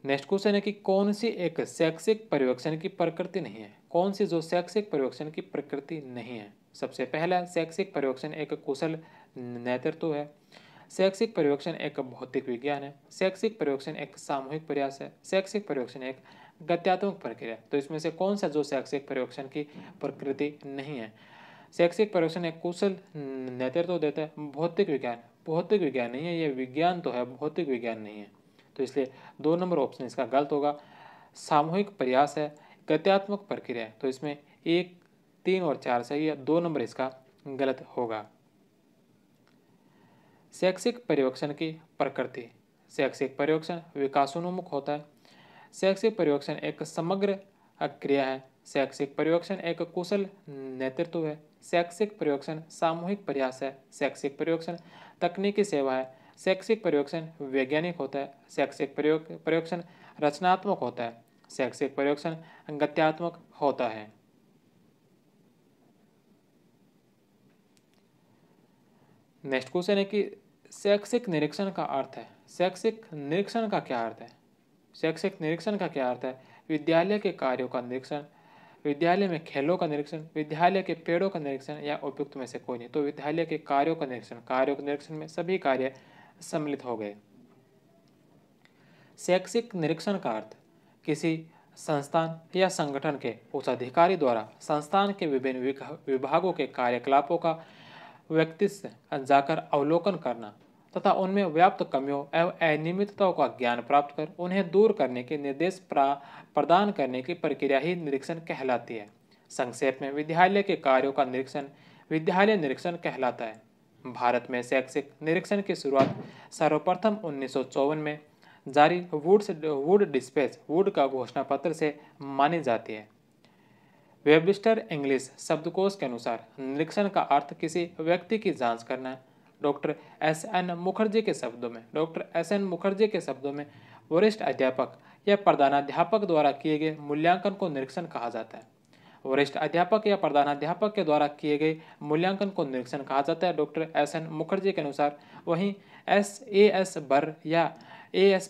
नेक्स्ट क्वेश्चन है कि कौन सी एक शैक्षिक पर्यवेक्षण की प्रकृति नहीं है। कौन सी जो शैक्षिक पर्यवेक्षण की प्रकृति नहीं है। सबसे पहला, शैक्षिक पर्यवेक्षण एक कुशल नेतृत्व है। शैक्षिक पर्यवेक्षण एक भौतिक विज्ञान है। शैक्षिक पर्यवेक्षण एक सामूहिक प्रयास है। शैक्षिक पर्यवेक्षण एक गत्यात्मक प्रक्रिया है। तो इसमें से कौन सा जो शैक्षिक पर्यवेक्षण की प्रकृति नहीं है। शैक्षिक पर्यवेक्षण एक कुशल नेतृत्व देता है। भौतिक विज्ञान नहीं है, यह विज्ञान तो है, भौतिक विज्ञान नहीं है। तो इसलिए 2 नंबर ऑप्शन इसका गलत होगा। सामूहिक प्रयास है, गत्यात्मक प्रक्रिया है। तो इसमें 1, 3 और 4 सही है, 2 नंबर इसका गलत होगा। शैक्षिक पर्यवेक्षण की प्रकृति। शैक्षिक पर्यवेक्षण विकासोन्मुख होता है। शैक्षिक पर्यवेक्षण एक समग्र क्रिया है। शैक्षिक पर्यवेक्षण एक कुशल नेतृत्व है। शैक्षिक पर्यवेक्षण सामूहिक प्रयास है। शैक्षिक पर्यवेक्षण तकनीकी सेवा है। शैक्षिक पर्यवेक्षण वैज्ञानिक होता है। शैक्षिक पर्यवेक्षण रचनात्मक होता है। शैक्षिक पर्यवेक्षण गत्यात्मक होता है। नेक्स्ट क्वेश्चन है कि शैक्षिक निरीक्षण का अर्थ है। शैक्षिक निरीक्षण का क्या अर्थ है। शैक्षिक निरीक्षण का क्या अर्थ है। विद्यालय के कार्यों का निरीक्षण, विद्यालय में खेलों का निरीक्षण, विद्यालय के पेड़ों का निरीक्षण या उपयुक्त में से कोई नहीं। तो विद्यालय के कार्यों का निरीक्षण, कार्यों के निरीक्षण में सभी कार्य सम्मिलित हो गए। शैक्षिक निरीक्षण का अर्थ किसी संस्थान या संगठन के उच्च अधिकारी द्वारा संस्थान के विभिन्न विभागों के कार्यकलापों का व्यक्ति से जाकर अवलोकन करना तथा उनमें व्याप्त कमियों एवं अनियमितताओं का ज्ञान प्राप्त कर उन्हें दूर करने के निर्देश प्रदान करने की प्रक्रिया ही निरीक्षण कहलाती है। संक्षेप में विद्यालय के कार्यों का निरीक्षण विद्यालय निरीक्षण कहलाता है। भारत में शैक्षिक निरीक्षण की शुरुआत सर्वप्रथम 1954 में जारी वुड डिस्पैच वुड का घोषणा पत्र से मानी जाती है। वेबस्टर इंग्लिश शब्दकोश के अनुसार निरीक्षण का अर्थ किसी व्यक्ति की जांच करना है। Doctor SN. मुखर्जी के शब्दों में वरिष्ठ अध्यापक या प्रधानाध्यापक द्वारा किए गए मूल्यांकन को निरीक्षण कहा जाता है। वरिष्ठ अध्यापक या प्रधानाध्यापक के द्वारा किए गए मूल्यांकन को निरीक्षण कहा जाता है, डॉक्टर एस.एन. मुखर्जी के अनुसार। वहीं एस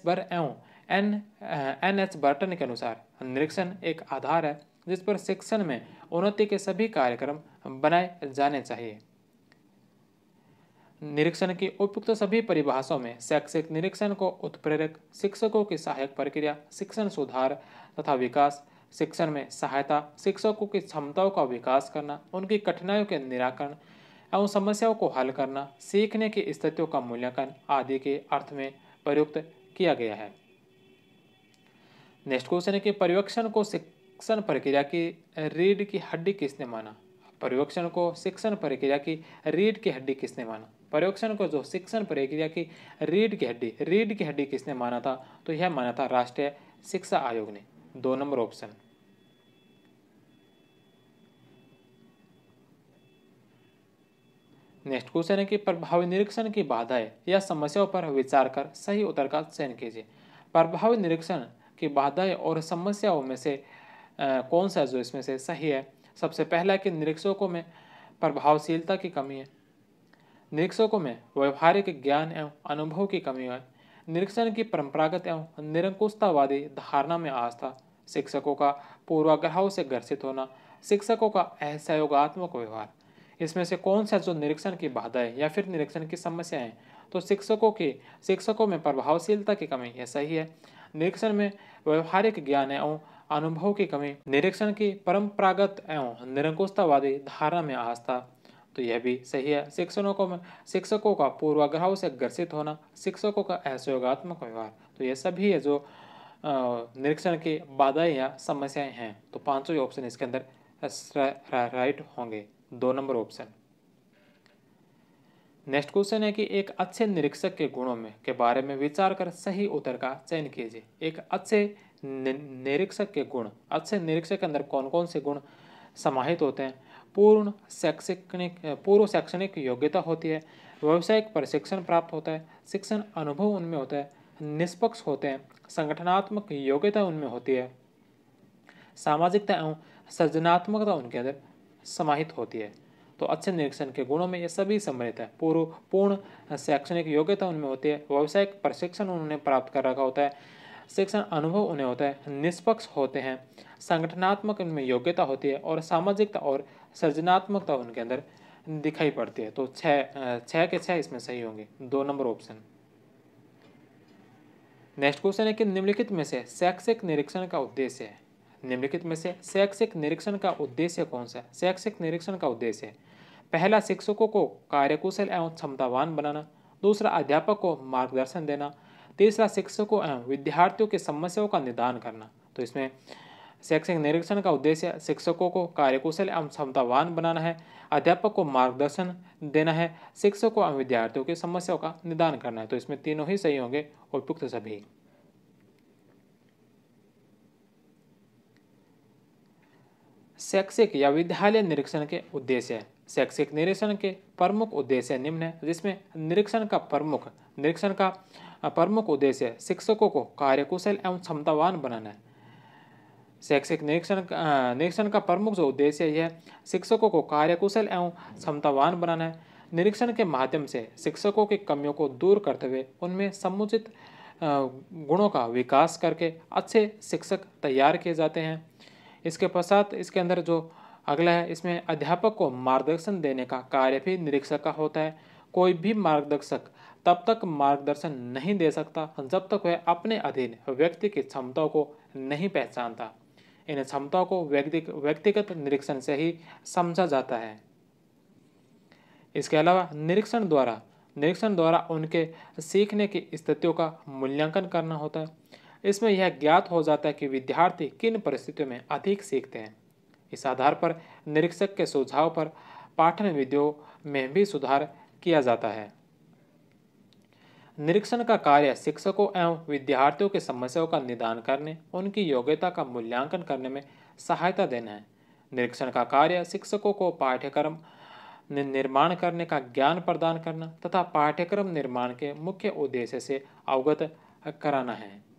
बर एवं एन.एच. बर्टन के अनुसार निरीक्षण एक आधार है जिस पर शिक्षण में उन्नति के सभी कार्यक्रम बनाए जाने चाहिए। निरीक्षण की उपयुक्त सभी परिभाषाओं में शैक्षिक निरीक्षण को उत्प्रेरक, शिक्षकों की सहायक प्रक्रिया, शिक्षण सुधार तथा विकास, शिक्षण में सहायता, शिक्षकों की क्षमताओं का विकास करना, उनकी कठिनाइयों के निराकरण एवं समस्याओं को हल करना, सीखने की स्थितियों का मूल्यांकन आदि के अर्थ में प्रयुक्त किया गया है। नेक्स्ट क्वेश्चन है कि पर्यवेक्षण को शिक्षण प्रक्रिया की रीढ़ की हड्डी किसने माना। पर्यवेक्षण को शिक्षण प्रक्रिया की रीढ़ की हड्डी किसने माना। पर्यवेक्षण को जो शिक्षण प्रक्रिया की रीढ़ की हड्डी किसने माना था, तो यह माना था राष्ट्रीय शिक्षा आयोग ने। 2 नंबर ऑप्शन। नेक्स्ट क्वेश्चन है कि प्रभावी निरीक्षण की बाधाएं या समस्याओं पर विचार कर सही उत्तर का चयन कीजिए। प्रभावी निरीक्षण की बाधाएं और समस्याओं में से कौन सा जो इसमें से सही है? सबसे पहला है कि निरीक्षकों में प्रभावशीलता की कमी है। निरीक्षकों में व्यवहारिक ज्ञान एवं अनुभव की कमी है। निरीक्षण की परंपरागत एवं निरंकुशतावादी धारणा में आस्था, शिक्षकों का पूर्वाग्रहों से ग्रसित होना, शिक्षकों का असहयोगात्मक व्यवहार। इसमें से कौन सा जो निरीक्षण की बाधाएं या फिर निरीक्षण की समस्याएं हैं? तो शिक्षकों में प्रभावशीलता की कमी, यह सही है। निरीक्षण में व्यवहारिक ज्ञान एवं अनुभव की कमी, निरीक्षण की परंपरागत एवं निरंकुशतावादी धारणा में आस्था, तो यह भी सही है। शिक्षकों का पूर्वाग्रहों से ग्रसित होना, शिक्षकों का असहयोगात्मक व्यवहार, तो ये सभी है जो निरीक्षण की बाधाएं या समस्याएं हैं। तो पांचों ऑप्शन इसके अंदर राइट होंगे, 2 नंबर ऑप्शन। नेक्स्ट क्वेश्चन है कि एक अच्छे निरीक्षक के गुणों में के बारे में विचार कर सही उत्तर का चयन कीजिए। एक अच्छे निरीक्षक के गुण, अच्छे निरीक्षक के अंदर कौन कौन से गुण समाहित होते हैं? पूर्व शैक्षणिक योग्यता होती है, व्यावसायिक प्रशिक्षण प्राप्त होता है, शिक्षण अनुभव उनमें होता है, निष्पक्ष होते हैं, संगठनात्मक योग्यता उनमें होती है, सामाजिकता एवं सृजनात्मकता उनके अंदर समाहित होती है। तो अच्छे निरीक्षण के गुणों में ये सभी सम्मिलित है। पूर्ण शैक्षणिक योग्यता उनमें होती है, व्यावसायिक प्रशिक्षण उन्होंने प्राप्त कर रखा होता है, शिक्षण अनुभव उन्हें होता है, निष्पक्ष होते हैं, संगठनात्मक उनमें योग्यता होती है और सामाजिकता और सृजनात्मकता उनके अंदर दिखाई पड़ती है। तो छः के छः इसमें सही होंगे, 2 नंबर ऑप्शन। नेक्स्ट क्वेश्चन है कि निम्नलिखित में से शैक्षिक निरीक्षण का उद्देश्य है। निम्नलिखित में से शैक्षिक निरीक्षण का उद्देश्य कौन सा है? शैक्षिक निरीक्षण का उद्देश्य है, पहला शिक्षकों को कार्यकुशल एवं क्षमतावान बनाना, दूसरा अध्यापक को मार्गदर्शन देना, तीसरा शिक्षकों एवं विद्यार्थियों की समस्याओं का निदान करना। तो इसमें शैक्षिक निरीक्षण का उद्देश्य शिक्षकों को कार्यकुशल एवं क्षमतावान बनाना है, अध्यापक को मार्गदर्शन देना है, शिक्षकों एवं विद्यार्थियों की समस्याओं का निदान करना है। तो इसमें तीनों ही सही होंगे, उपयुक्त सभी। शैक्षिक या विद्यालय निरीक्षण के उद्देश्य है। शैक्षिक निरीक्षण के प्रमुख उद्देश्य निम्न है, जिसमें निरीक्षण का प्रमुख उद्देश्य शिक्षकों को कार्यकुशल एवं क्षमतावान बनाना है। शैक्षिक निरीक्षण का प्रमुख जो उद्देश्य यह शिक्षकों को कार्यकुशल एवं क्षमतावान बनाना है। निरीक्षण के माध्यम से शिक्षकों की कमियों को दूर करते हुए उनमें समुचित गुणों का विकास करके अच्छे शिक्षक तैयार किए जाते हैं। इसके पश्चात इसके अंदर जो अगला है, इसमें अध्यापक को मार्गदर्शन देने का कार्य भी निरीक्षक का होता है। कोई भी मार्गदर्शक तब तक मार्गदर्शन नहीं दे सकता जब तक वह अपने अधीन व्यक्ति की क्षमताओं को नहीं पहचानता। इन क्षमताओं को व्यक्तिगत निरीक्षण से ही समझा जाता है। इसके अलावा निरीक्षण द्वारा उनके सीखने की स्थितियों का मूल्यांकन करना होता है। इसमें यह ज्ञात हो जाता है कि विद्यार्थी किन परिस्थितियों में अधिक सीखते हैं। इस आधार पर निरीक्षक के सुझाव पर पाठन विधियों में भी सुधार किया जाता है। निरीक्षण का कार्य शिक्षकों एवं विद्यार्थियों की समस्याओं का निदान करने, उनकी योग्यता का मूल्यांकन करने में सहायता देना है। निरीक्षण का कार्य शिक्षकों को पाठ्यक्रम निर्माण करने का ज्ञान प्रदान करना तथा पाठ्यक्रम निर्माण के मुख्य उद्देश्य से अवगत कराना है।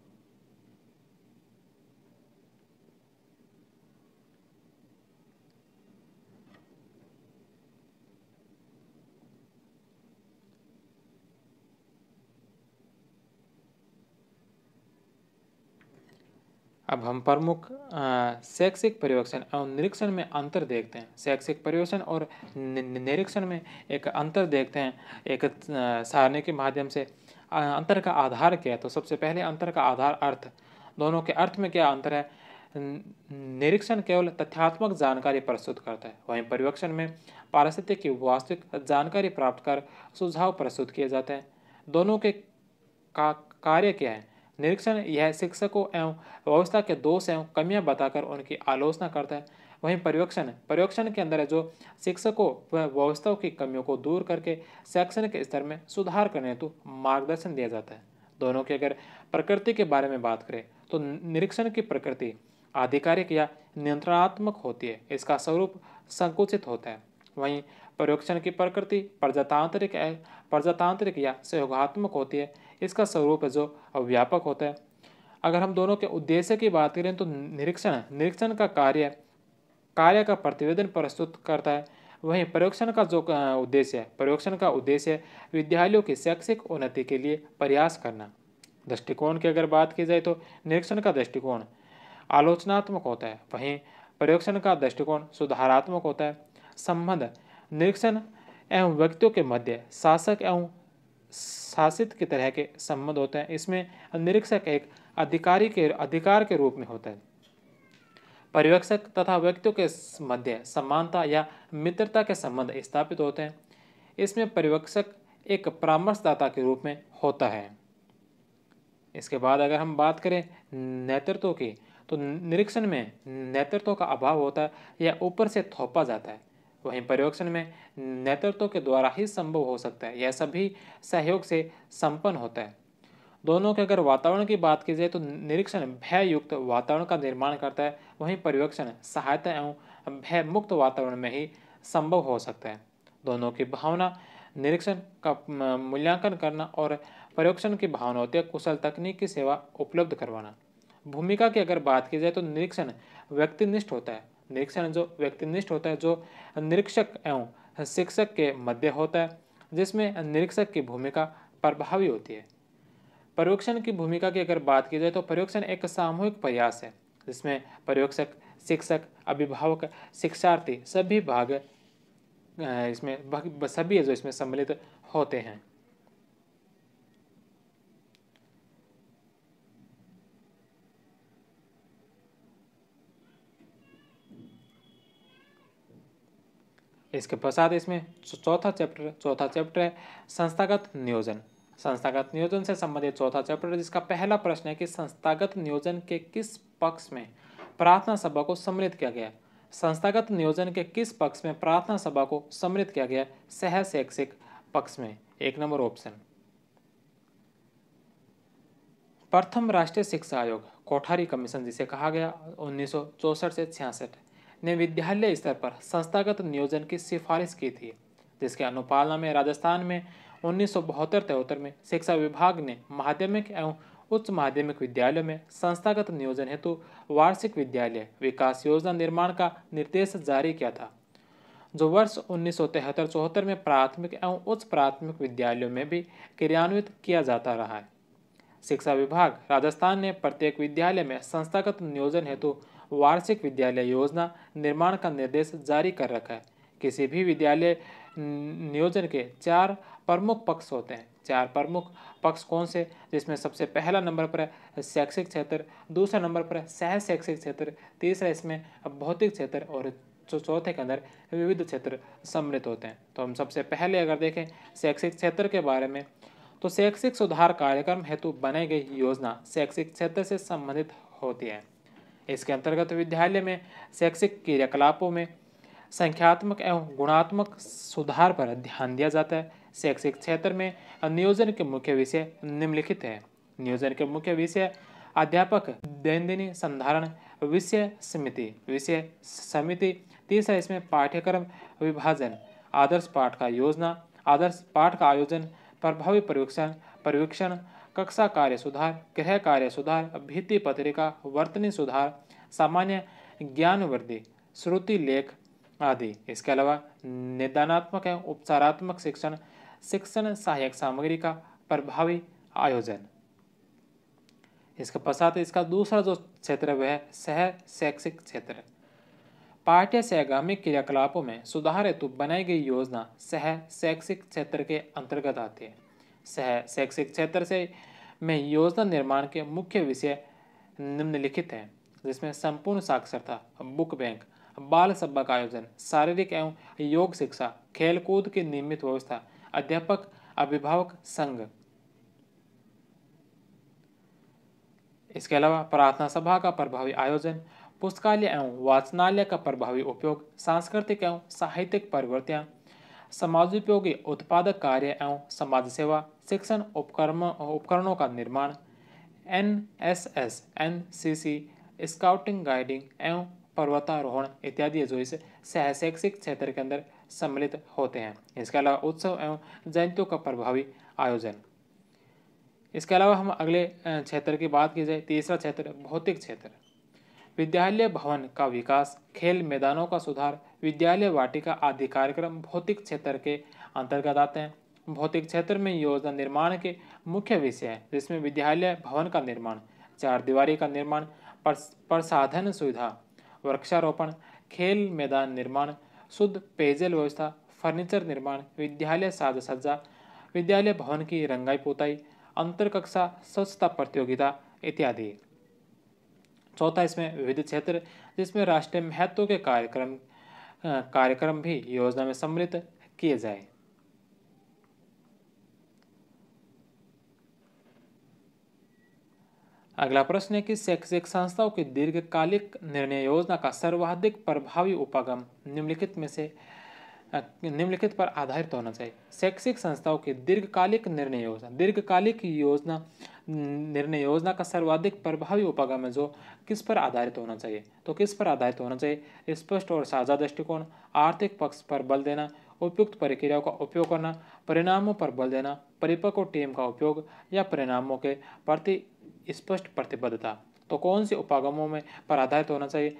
अब हम प्रमुख शैक्षिक पर्यवेक्षण और निरीक्षण में अंतर देखते हैं। शैक्षिक पर्यवेक्षण और निरीक्षण में एक अंतर देखते हैं, एक सारणी के माध्यम से। अंतर का आधार क्या है? तो सबसे पहले अंतर का आधार अर्थ। दोनों के अर्थ में क्या अंतर है? निरीक्षण केवल तथ्यात्मक जानकारी प्रस्तुत करता है, वहीं पर्यवेक्षण में पारिस्थितिकी की वास्तविक जानकारी प्राप्त कर सुझाव प्रस्तुत किए जाते हैं। दोनों के कार्य क्या है? निरीक्षण यह शिक्षकों एवं व्यवस्था के दोष एवं कमियां बताकर उनकी आलोचना करता है, वहीं पर्यवेक्षण के अंदर है जो शिक्षकों व व्यवस्थाओं की कमियों को दूर करके शैक्षणिक स्तर में सुधार करने हेतु मार्गदर्शन दिया जाता है। दोनों की अगर प्रकृति के बारे में बात करें तो निरीक्षण की प्रकृति आधिकारिक या नियंत्रणात्मक होती है, इसका स्वरूप संकुचित होता है, वहीं पर्यवेक्षण की प्रकृति प्रजातांत्रिक या सहयोगात्मक होती है। इसका स्वरूप है जो व्यापक होता है। अगर हम दोनों के उद्देश्य की बात करें तो निरीक्षण का कार्य का प्रतिवेदन प्रस्तुत करता है। वहीं पर्यवेक्षण का उद्देश्य है विद्यालयों की शैक्षिक उन्नति के लिए प्रयास करना। दृष्टिकोण की अगर बात की जाए तो निरीक्षण का दृष्टिकोण आलोचनात्मक होता है, वहीं पर्यवेक्षण का दृष्टिकोण सुधारात्मक होता है। संबंध निरीक्षण एवं व्यक्तियों के मध्य शासक एवं शासित की तरह के संबंध होते हैं। इसमें निरीक्षक एक अधिकार के रूप में होता है। पर्यवेक्षक तथा व्यक्तियों के मध्य समानता या मित्रता के संबंध स्थापित होते हैं। इसमें पर्यवेक्षक एक परामर्शदाता के रूप में होता है। इसके बाद अगर हम बात करें नेतृत्व की, तो निरीक्षण में नेतृत्व का अभाव होता है या ऊपर से थोपा जाता है। वहीं पर्यवेक्षण में नेतृत्व के द्वारा ही संभव हो सकता है, यह सभी सहयोग से संपन्न होता है। दोनों के अगर वातावरण की बात की जाए तो निरीक्षण भय युक्त वातावरण का निर्माण करता है, वहीं पर्यवेक्षण सहायता एवं भय मुक्त वातावरण में ही संभव हो सकता है। दोनों की भावना निरीक्षण का मूल्यांकन करना और पर्यवेक्षण की भावना होती है कुशल तकनीक की सेवा उपलब्ध करवाना। भूमिका की अगर बात की जाए तो निरीक्षण व्यक्तिनिष्ठ होता है। निरीक्षण जो व्यक्तिनिष्ठ होता है, जो निरीक्षक एवं शिक्षक के मध्य होता है, जिसमें निरीक्षक की भूमिका प्रभावी होती है। पर्यवेक्षण की भूमिका की अगर बात की जाए तो पर्यवेक्षण एक सामूहिक प्रयास है, जिसमें पर्यवेक्षक, शिक्षक, अभिभावक, शिक्षार्थी सभी सभी जो इसमें सम्मिलित होते हैं। इसके पश्चात इसमें चौथा चैप्टर है संस्थागत नियोजन। संस्थागत नियोजन से संबंधित चौथा चैप्टर है, जिसका पहला प्रश्न है कि संस्थागत नियोजन के किस पक्ष में प्रार्थना सभा को सम्मिलित किया गया। संस्थागत नियोजन के किस पक्ष में प्रार्थना सभा को सम्मिलित किया गया? सह शैक्षिक पक्ष में, 1 नंबर ऑप्शन। प्रथम राष्ट्रीय शिक्षा आयोग, कोठारी कमीशन जिसे कहा गया, 1964 से 66 ने विद्यालय स्तर पर संस्थागत नियोजन की सिफारिश की थी, जिसके अनुपालना में राजस्थान में 1972-73 में शिक्षा विभाग ने माध्यमिक एवं उच्च माध्यमिक विद्यालयों में संस्थागत नियोजन हेतु वार्षिक विद्यालय विकास योजना निर्माण का निर्देश जारी किया था, जो वर्ष 1973-74 में प्राथमिक एवं उच्च प्राथमिक विद्यालयों में भी क्रियान्वित किया जाता रहा है। शिक्षा विभाग राजस्थान ने प्रत्येक विद्यालय में संस्थागत नियोजन हेतु वार्षिक विद्यालय योजना निर्माण का निर्देश जारी कर रखा है। किसी भी विद्यालय नियोजन के 4 प्रमुख पक्ष होते हैं। 4 प्रमुख पक्ष कौन से? जिसमें सबसे पहला नंबर पर है शैक्षिक क्षेत्र, दूसरा नंबर पर है सह शैक्षिक क्षेत्र, तीसरा इसमें भौतिक क्षेत्र और चौथे के अंदर विविध क्षेत्र सम्मिलित होते हैं। तो हम सबसे पहले अगर देखें शैक्षिक क्षेत्र के बारे में, तो शैक्षिक सुधार कार्यक्रम हेतु बनाई गई योजना शैक्षिक क्षेत्र से संबंधित होती है। इसके अंतर्गत विद्यालय में शैक्षिक क्रियाकलापों में संख्यात्मक एवं गुणात्मक सुधार पर ध्यान दिया जाता है। शैक्षिक क्षेत्र में नियोजन के मुख्य विषय निम्नलिखित है। नियोजन के मुख्य विषय अध्यापक दैनंदिन संधारण, विषय समिति, तीसरा इसमें पाठ्यक्रम विभाजन, आदर्श पाठ का योजना, आदर्श पाठ का आयोजन, प्रभावी पर्यवेक्षण, कक्षा कार्य सुधार, गृह कार्य सुधार, भित्ति पत्रिका, वर्तनी सुधार, सामान्य ज्ञानवृद्धि, श्रुति लेख आदि। इसके अलावा निदानात्मक एवं उपचारात्मक शिक्षण सहायक सामग्री का प्रभावी आयोजन। इसके पश्चात इसका दूसरा जो क्षेत्र है वह है सह शैक्षिक क्षेत्र। पाठ्य सहगामी क्रियाकलापों में सुधार हेतु बनाई गई योजना सह शैक्षिक क्षेत्र के अंतर्गत आती है। सह शैक्षिक क्षेत्र से में योजना निर्माण के मुख्य विषय निम्नलिखित हैं, जिसमें संपूर्ण साक्षरता, बुक बैंक, बाल सभा का आयोजन, शारीरिक एवं योग शिक्षा, खेलकूद की नियमित व्यवस्था, अध्यापक अभिभावक संघ। इसके अलावा प्रार्थना सभा का प्रभावी आयोजन, पुस्तकालय एवं वाचनालय का प्रभावी उपयोग, सांस्कृतिक एवं साहित्यिक प्रवृत्तियाँ, समाजोपयोगी उत्पादक कार्य एवं समाज सेवा, शिक्षण उपकरणों का निर्माण, NSS, NCC, स्काउटिंग गाइडिंग एवं पर्वतारोहण इत्यादि जो इस सह शैक्षिक क्षेत्र के अंदर सम्मिलित होते हैं। इसके अलावा उत्सव एवं जयंतियों का प्रभावी आयोजन। इसके अलावा हम अगले क्षेत्र की बात की जाए, तीसरा क्षेत्र भौतिक क्षेत्र। विद्यालय भवन का विकास, खेल मैदानों का सुधार, विद्यालय वाटिका आदि कार्यक्रम भौतिक क्षेत्र के अंतर्गत आते हैं। भौतिक क्षेत्र में योजना निर्माण के मुख्य विषय हैं, जिसमें विद्यालय भवन का निर्माण, चारदीवारी का निर्माण, प्रसाधन सुविधा, वृक्षारोपण, खेल मैदान निर्माण, शुद्ध पेयजल व्यवस्था, फर्नीचर निर्माण, विद्यालय साज सज्जा, विद्यालय भवन की रंगाई पुताई, अंतर कक्षा स्वच्छता प्रतियोगिता इत्यादि। चौथा इसमें विविध क्षेत्र, जिसमें राष्ट्रीय महत्व के कार्यक्रम भी योजना में सम्मिलित किए जाए। अगला प्रश्न है कि शैक्षिक संस्थाओं की दीर्घकालिक निर्णय योजना का सर्वाधिक प्रभावी उपागम निम्नलिखित पर आधारित होना चाहिए। शैक्षिक संस्थाओं की दीर्घकालिक निर्णय योजना का सर्वाधिक प्रभावी उपागम है जो किस पर आधारित होना चाहिए? तो किस पर आधारित होना चाहिए? स्पष्ट और साझा दृष्टिकोण, आर्थिक पक्ष पर बल देना, उपयुक्त प्रक्रियाओं का उपयोग करना, परिणामों पर बल देना, परिपक्व टीम का उपयोग, या परिणामों के प्रति स्पष्ट प्रतिबद्धता। तो कौन से उपागमों में पर आधारित होना चाहिए?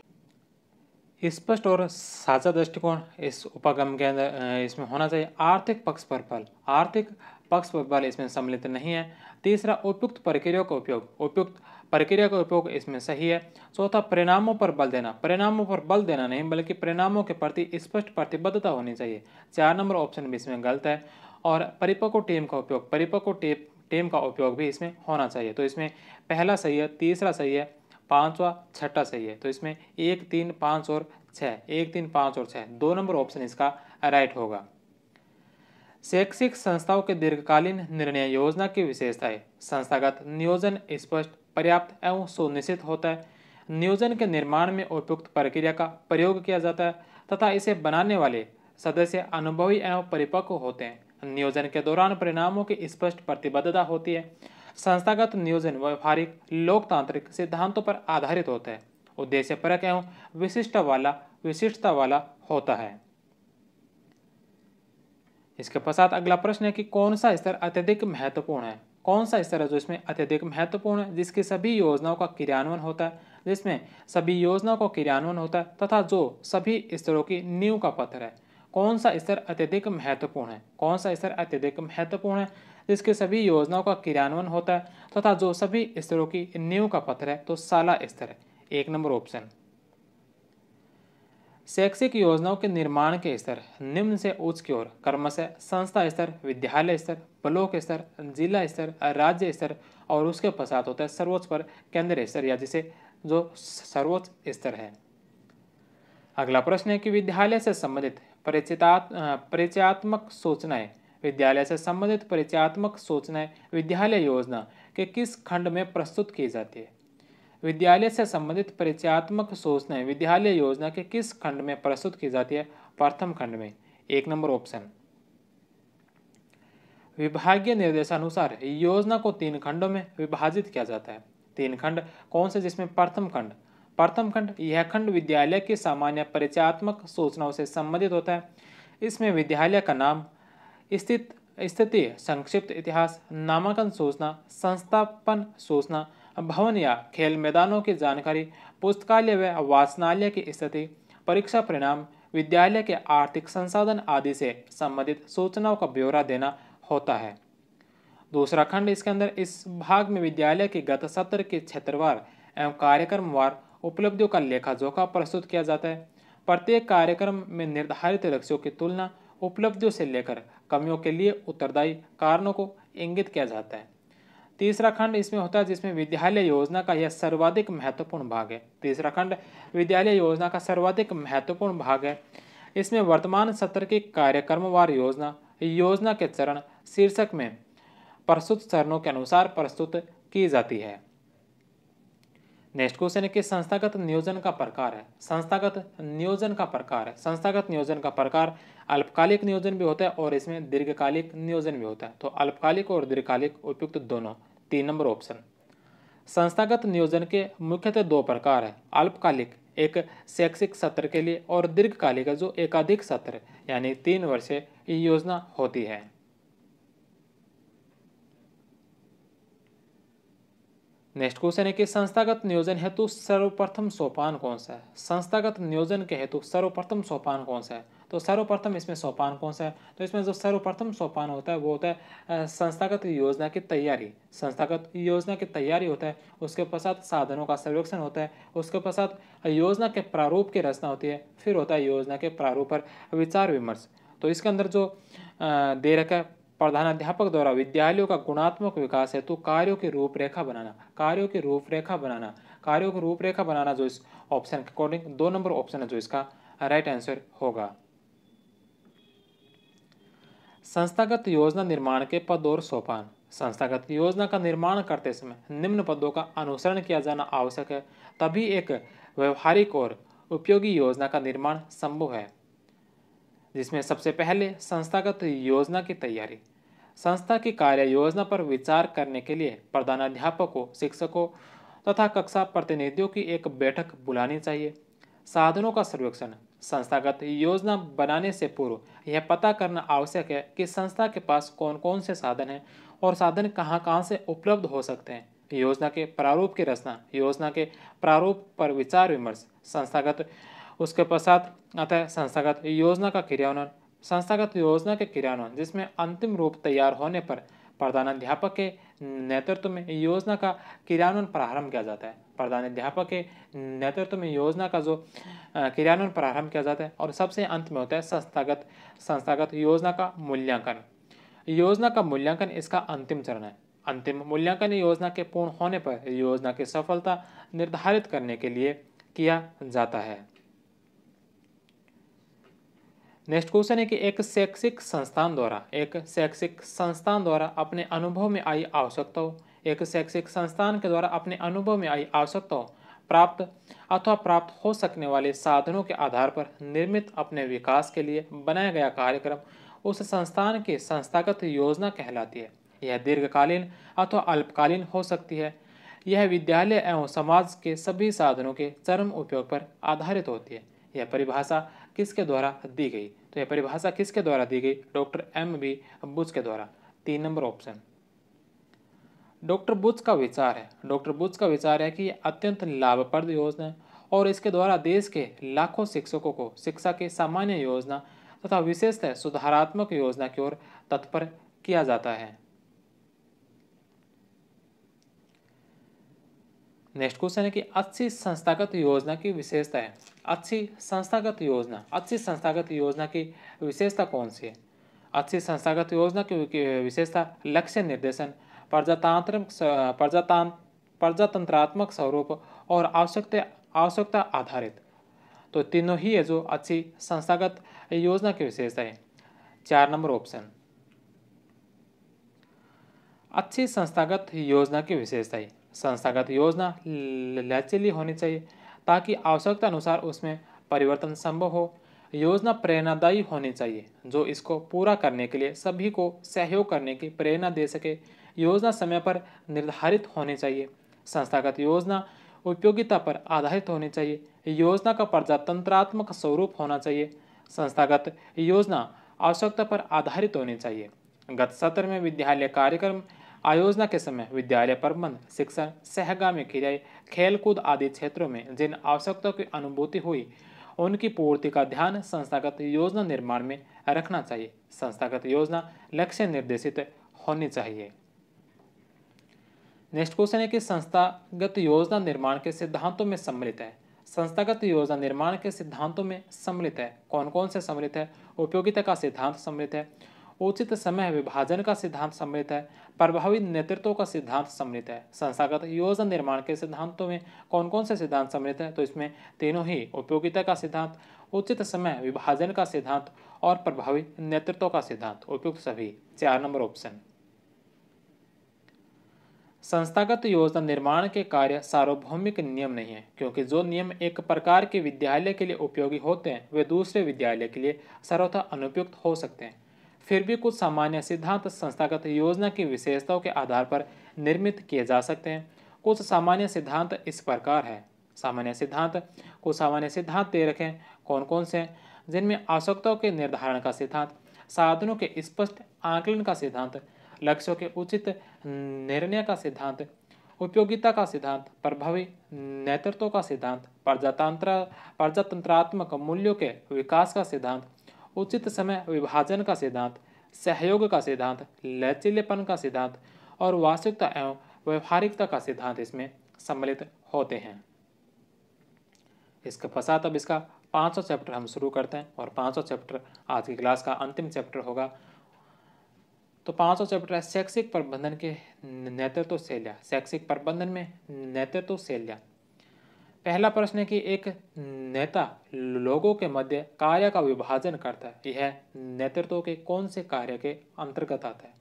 स्पष्ट और साझा दृष्टिकोण इस उपागम के अंदर इसमें होना चाहिए। आर्थिक पक्ष पर बल, आर्थिक पक्ष पर बल इसमें सम्मिलित नहीं है। तीसरा उपयुक्त प्रक्रियाओं का उपयोग, उपयुक्त प्रक्रिया का उपयोग इसमें सही है। चौथा परिणामों पर बल देना, परिणामों पर बल देना नहीं बल्कि परिणामों के प्रति स्पष्ट प्रतिबद्धता होनी चाहिए। 4 नंबर ऑप्शन भी इसमें गलत है। और परिपक्व टीम का उपयोग, परिपक्व टीम का उपयोग भी इसमें होना चाहिए। तो इसमें पहला सही है, तीसरा सही है, पांचवा छठा सही है। तो इसमें 1, 3, 5 और 6, 1, 3, 5 और 6, 2 नंबर ऑप्शन इसका राइट होगा। शैक्षिक संस्थाओं के दीर्घकालीन निर्णय योजना की विशेषताएं। संस्थागत नियोजन स्पष्ट, पर्याप्त एवं सुनिश्चित होता है। नियोजन के निर्माण में उपयुक्त प्रक्रिया का प्रयोग किया जाता है तथा इसे बनाने वाले सदस्य अनुभवी एवं परिपक्व होते हैं। नियोजन के दौरान परिणामों की स्पष्ट प्रतिबद्धता होती है। संस्थागत नियोजन व्यवहारिक लोकतांत्रिक सिद्धांतों पर आधारित होता है, उद्देश्यपरक एवं विशिष्टता वाला होता है। इसके पश्चात अगला प्रश्न है कि कौन सा स्तर अत्यधिक महत्वपूर्ण है? कौन सा स्तर है जो इसमें अत्यधिक महत्वपूर्ण है? जिसकी सभी योजनाओं का क्रियान्वयन होता है, जिसमें सभी योजनाओं का क्रियान्वयन होता है तथा जो सभी स्तरों की नींव का पत्थर है। कौन सा स्तर अत्यधिक महत्वपूर्ण है? कौन सा स्तर अत्यधिक महत्वपूर्ण है जिसके सभी योजनाओं का क्रियान्वयन होता है तथा जो सभी स्तरों की नींव का पत्थर है? तो शाला स्तर है, 1 नंबर ऑप्शन। शैक्षिक योजनाओं के निर्माण के स्तर निम्न से उच्च की ओर क्रमशः संस्था स्तर, विद्यालय स्तर, ब्लॉक स्तर, जिला स्तर, राज्य स्तर और उसके पश्चात होता है सर्वोच्च पर केंद्रीय स्तर, या जिसे जो सर्वोच्च स्तर है। अगला प्रश्न है कि विद्यालय से संबंधित परिचयात्मक सूचनाएं। विद्यालय से संबंधित परिचयात्मक सूचनाएं विद्यालय योजना के किस खंड में प्रस्तुत की जाती है? विद्यालय से संबंधित परिचयात्मक सूचनाएं विद्यालय योजना के किस खंड में प्रस्तुत की जाती है? प्रथम खंड में, 1 नंबर ऑप्शन। विभागीय निर्देशानुसार योजना को 3 खंडों में विभाजित किया जाता है। 3 खंड कौन से? जिसमें प्रथम खंड यह खंड विद्यालय की सामान्य परिचयात्मक सूचनाओं से संबंधित होता है। इसमें विद्यालय का नाम, स्थिति, संक्षिप्त इतिहास, नामांकन सूचना, संस्थापन सूचना, भवन या खेल मैदानों की जानकारी, पुस्तकालय व वाचनालय की स्थिति, परीक्षा परिणाम, विद्यालय के आर्थिक संसाधन आदि से संबंधित सूचनाओं का ब्यौरा देना होता है। दूसरा खंड, इसके अंदर इस भाग में विद्यालय के गत सत्र के क्षेत्रवार एवं कार्यक्रमवार उपलब्धियों का लेखा जोखा प्रस्तुत किया जाता है। प्रत्येक कार्यक्रम में निर्धारित लक्ष्यों की तुलना उपलब्धियों से लेकर कमियों के लिए उत्तरदायी कारणों को इंगित किया जाता है। तीसरा खंड इसमें होता है जिसमें विद्यालय योजना का यह सर्वाधिक महत्वपूर्ण भाग है। तीसरा खंड विद्यालय योजना का सर्वाधिक महत्वपूर्ण भाग है। इसमें वर्तमान सत्र की कार्यक्रमवार योजना के चरण शीर्षक में प्रस्तुत चरणों के अनुसार प्रस्तुत की जाती है। नेक्स्ट क्वेश्चन है कि संस्थागत नियोजन का प्रकार है। संस्थागत नियोजन का प्रकार अल्पकालिक नियोजन भी होता है और इसमें दीर्घकालिक नियोजन भी होता है। तो अल्पकालिक और दीर्घकालिक उपयुक्त दोनों, 3 नंबर ऑप्शन। संस्थागत नियोजन के मुख्यतः 2 प्रकार है, अल्पकालिक एक शैक्षिक सत्र के लिए और दीर्घकालिक जो एकाधिक सत्र यानी 3 वर्षीय योजना होती है। नेक्स्ट क्वेश्चन है कि संस्थागत नियोजन हेतु सर्वप्रथम सोपान कौन सा है। संस्थागत नियोजन के हेतु सर्वप्रथम सोपान कौन सा है? तो सर्वप्रथम इसमें सोपान कौन सा है? तो इसमें जो सर्वप्रथम सोपान होता है वो होता है संस्थागत योजना की तैयारी। संस्थागत योजना की तैयारी होता है, उसके पश्चात साधनों का सर्वेक्षण होता है, उसके पश्चात योजना के प्रारूप की रचना होती है, फिर होता है योजना के प्रारूप पर विचार विमर्श। तो इसके अंदर जो दे रखा है, प्रधानाध्यापक द्वारा विद्यालयों का गुणात्मक विकास हेतु कार्यों की रूपरेखा बनाना। कार्यों की रूपरेखा बनाना, कार्यों की रूपरेखा बनाना जो इस ऑप्शन के अकॉर्डिंग 2 नंबर ऑप्शन है जो इसका राइट आंसर होगा। संस्थागत योजना निर्माण के पद और सोपान। संस्थागत योजना का निर्माण करते समय निम्न पदों का अनुसरण किया जाना आवश्यक है, तभी एक व्यवहारिक और उपयोगी योजना का निर्माण संभव है। जिसमें सबसे पहले संस्थागत योजना की तैयारी। संस्था की कार्य योजना पर विचार करने के लिए प्रधानाध्यापकों, शिक्षकों तथा कक्षा प्रतिनिधियों की एक बैठक बुलानी चाहिए। साधनों का सर्वेक्षण। संस्थागत योजना बनाने से पूर्व यह पता करना आवश्यक है कि संस्था के पास कौन कौन से साधन हैं और साधन कहाँ कहाँ से उपलब्ध हो सकते हैं। योजना के प्रारूप की रचना। योजना के प्रारूप पर विचार विमर्श। संस्थागत उसके पश्चात आता है संस्थागत योजना का क्रियान्वयन। संस्थागत योजना के क्रियान्वयन जिसमें अंतिम रूप तैयार होने पर प्रधानाध्यापक के नेतृत्व में योजना का क्रियान्वयन प्रारंभ किया जाता है। प्रधानाध्यापक के नेतृत्व में योजना का जो क्रियान्वयन प्रारंभ किया जाता है और सबसे अंत में होता है संस्थागत योजना का मूल्यांकन। योजना का मूल्यांकन इसका अंतिम चरण है। अंतिम मूल्यांकन योजना के पूर्ण होने पर योजना की सफलता निर्धारित करने के लिए किया जाता है। नेक्स्ट क्वेश्चन है कि एक शैक्षिक संस्थान द्वारा अपने अनुभव में आई आवश्यकताओं, एक शैक्षिक संस्थान के द्वारा अपने अनुभव में आई आवश्यकताओं, प्राप्त अथवा प्राप्त हो सकने वाले साधनों के आधार पर निर्मित अपने विकास के लिए बनाया गया कार्यक्रम उस संस्थान की संस्थागत योजना कहलाती है। यह दीर्घकालीन अथवा अल्पकालीन हो सकती है। यह विद्यालय एवं समाज के सभी साधनों के चरम उपयोग पर आधारित होती है। यह परिभाषा किसके द्वारा दी गई? तो यह परिभाषा किसके द्वारा दी गई? Doctor M.B. बुच के द्वारा। 3 नंबर ऑप्शन। डॉक्टर बुच का विचार है। डॉक्टर बुच का विचार है कि यह अत्यंत लाभप्रद योजना है और इसके द्वारा देश के लाखों शिक्षकों को शिक्षा की सामान्य योजना तथा विशेषतः सुधारात्मक योजना की ओर तत्पर किया जाता है। नेक्स्ट क्वेश्चन है कि अच्छी संस्थागत योजना की विशेषता है। अच्छी संस्थागत योजना की विशेषता कौन सी है? अच्छी संस्थागत योजना की विशेषता लक्ष्य निर्देशन, प्रजातंत्रात्मक स्वरूप और आवश्यकता आधारित। तो तीनों ही है जो अच्छी संस्थागत योजना की विशेषता है। 4 नंबर ऑप्शन। अच्छी संस्थागत योजना की विशेषता है। संस्थागत योजना लचीली होनी चाहिए ताकि आवश्यकता अनुसार उसमें परिवर्तन संभव हो। योजना प्रेरणादायी होनी चाहिए जो इसको पूरा करने के लिए सभी को सहयोग करने की प्रेरणा दे सके। योजना समय पर निर्धारित होनी चाहिए। संस्थागत योजना उपयोगिता पर आधारित होनी चाहिए। योजना का प्रजातंत्रात्मक स्वरूप होना चाहिए। संस्थागत योजना आवश्यकता पर आधारित होनी चाहिए। गत सत्र में विद्यालय कार्यक्रम आयोजना के समय विद्यालय प्रबंध, शिक्षण, सहगामी क्रियाएं, खेलकूद आदि क्षेत्रों में जिन आवश्यकताओं की अनुभूति हुई उनकी पूर्ति का ध्यान संस्थागत योजना निर्माण में रखना चाहिए। संस्थागत योजना लक्ष्य निर्देशित होनी चाहिए। नेक्स्ट क्वेश्चन है कि संस्थागत योजना निर्माण के सिद्धांतों में सम्मिलित है। संस्थागत योजना निर्माण के सिद्धांतों में सम्मिलित है। कौन कौन से सम्मिलित है? उपयोगिता का सिद्धांत सम्मिलित है, उचित समय विभाजन का सिद्धांत सम्मिलित है, प्रभावी नेतृत्व का सिद्धांत सम्मिलित है। संस्थागत योजना निर्माण के सिद्धांतों में कौन कौन से सिद्धांत सम्मिलित है? तो इसमें तीनों ही, उपयोगिता का सिद्धांत, उचित समय विभाजन का सिद्धांत और प्रभावी नेतृत्व का सिद्धांत। उपयुक्त सभी। 4 नंबर ऑप्शन। संस्थागत योजना निर्माण के कार्य सार्वभौमिक नियम नहीं है, क्योंकि जो नियम एक प्रकार के विद्यालय के लिए उपयोगी होते हैं वे दूसरे विद्यालय के लिए सर्वथा अनुपयुक्त हो सकते हैं। फिर भी कुछ सामान्य सिद्धांत संस्थागत योजना की विशेषताओं के आधार पर निर्मित किए जा सकते हैं। कुछ सामान्य सिद्धांत इस प्रकार है। सामान्य सिद्धांत। कुछ सामान्य सिद्धांत दे रखे हैं, कौन कौन से हैं, जिनमें आवश्यकताओं के निर्धारण का सिद्धांत, साधनों के स्पष्ट आकलन का सिद्धांत, लक्ष्यों के उचित निर्णय का सिद्धांत, उपयोगिता का सिद्धांत, प्रभावी नेतृत्व का सिद्धांत, प्रजातंत्रात्मक मूल्यों के विकास का सिद्धांत, उचित समय विभाजन का सिद्धांत, सहयोग का सिद्धांत, लचीलेपन का सिद्धांत और वास्तविकता एवं व्यवहारिकता का सिद्धांत इसमें सम्मिलित होते हैं। इसके पश्चात अब इसका 5वां चैप्टर हम शुरू करते हैं और 5वां चैप्टर आज की क्लास का अंतिम चैप्टर होगा। तो 5वां चैप्टर है शैक्षिक प्रबंधन के नेतृत्व शैलियाँ। शैक्षिक प्रबंधन में नेतृत्व शैलियाँ। पहला प्रश्न है कि एक नेता लोगों के मध्य कार्य का विभाजन करता है, यह नेतृत्व के कौन से कार्य के अंतर्गत आता है?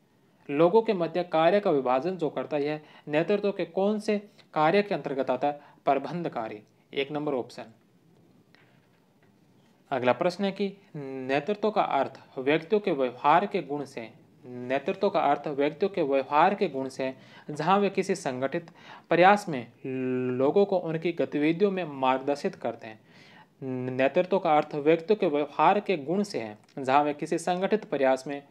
लोगों के मध्य कार्य का विभाजन जो करता है यह नेतृत्व के कौन से कार्य के अंतर्गत आता है? प्रबंध कार्य, 1 नंबर ऑप्शन। अगला प्रश्न है कि नेतृत्व का अर्थ व्यक्तियों के व्यवहार के गुण से, नेतृत्व का अर्थ व्यक्तियों के व्यवहार के गुण से, जहां वे किसी संगठित प्रयास में लोगों को उनकी गतिविधियों में मार्गदर्शित करते हैं। नेतृत्व का अर्थ व्यक्तियों के व्यवहार के गुण से है, जहां वे किसी संगठित प्रयास में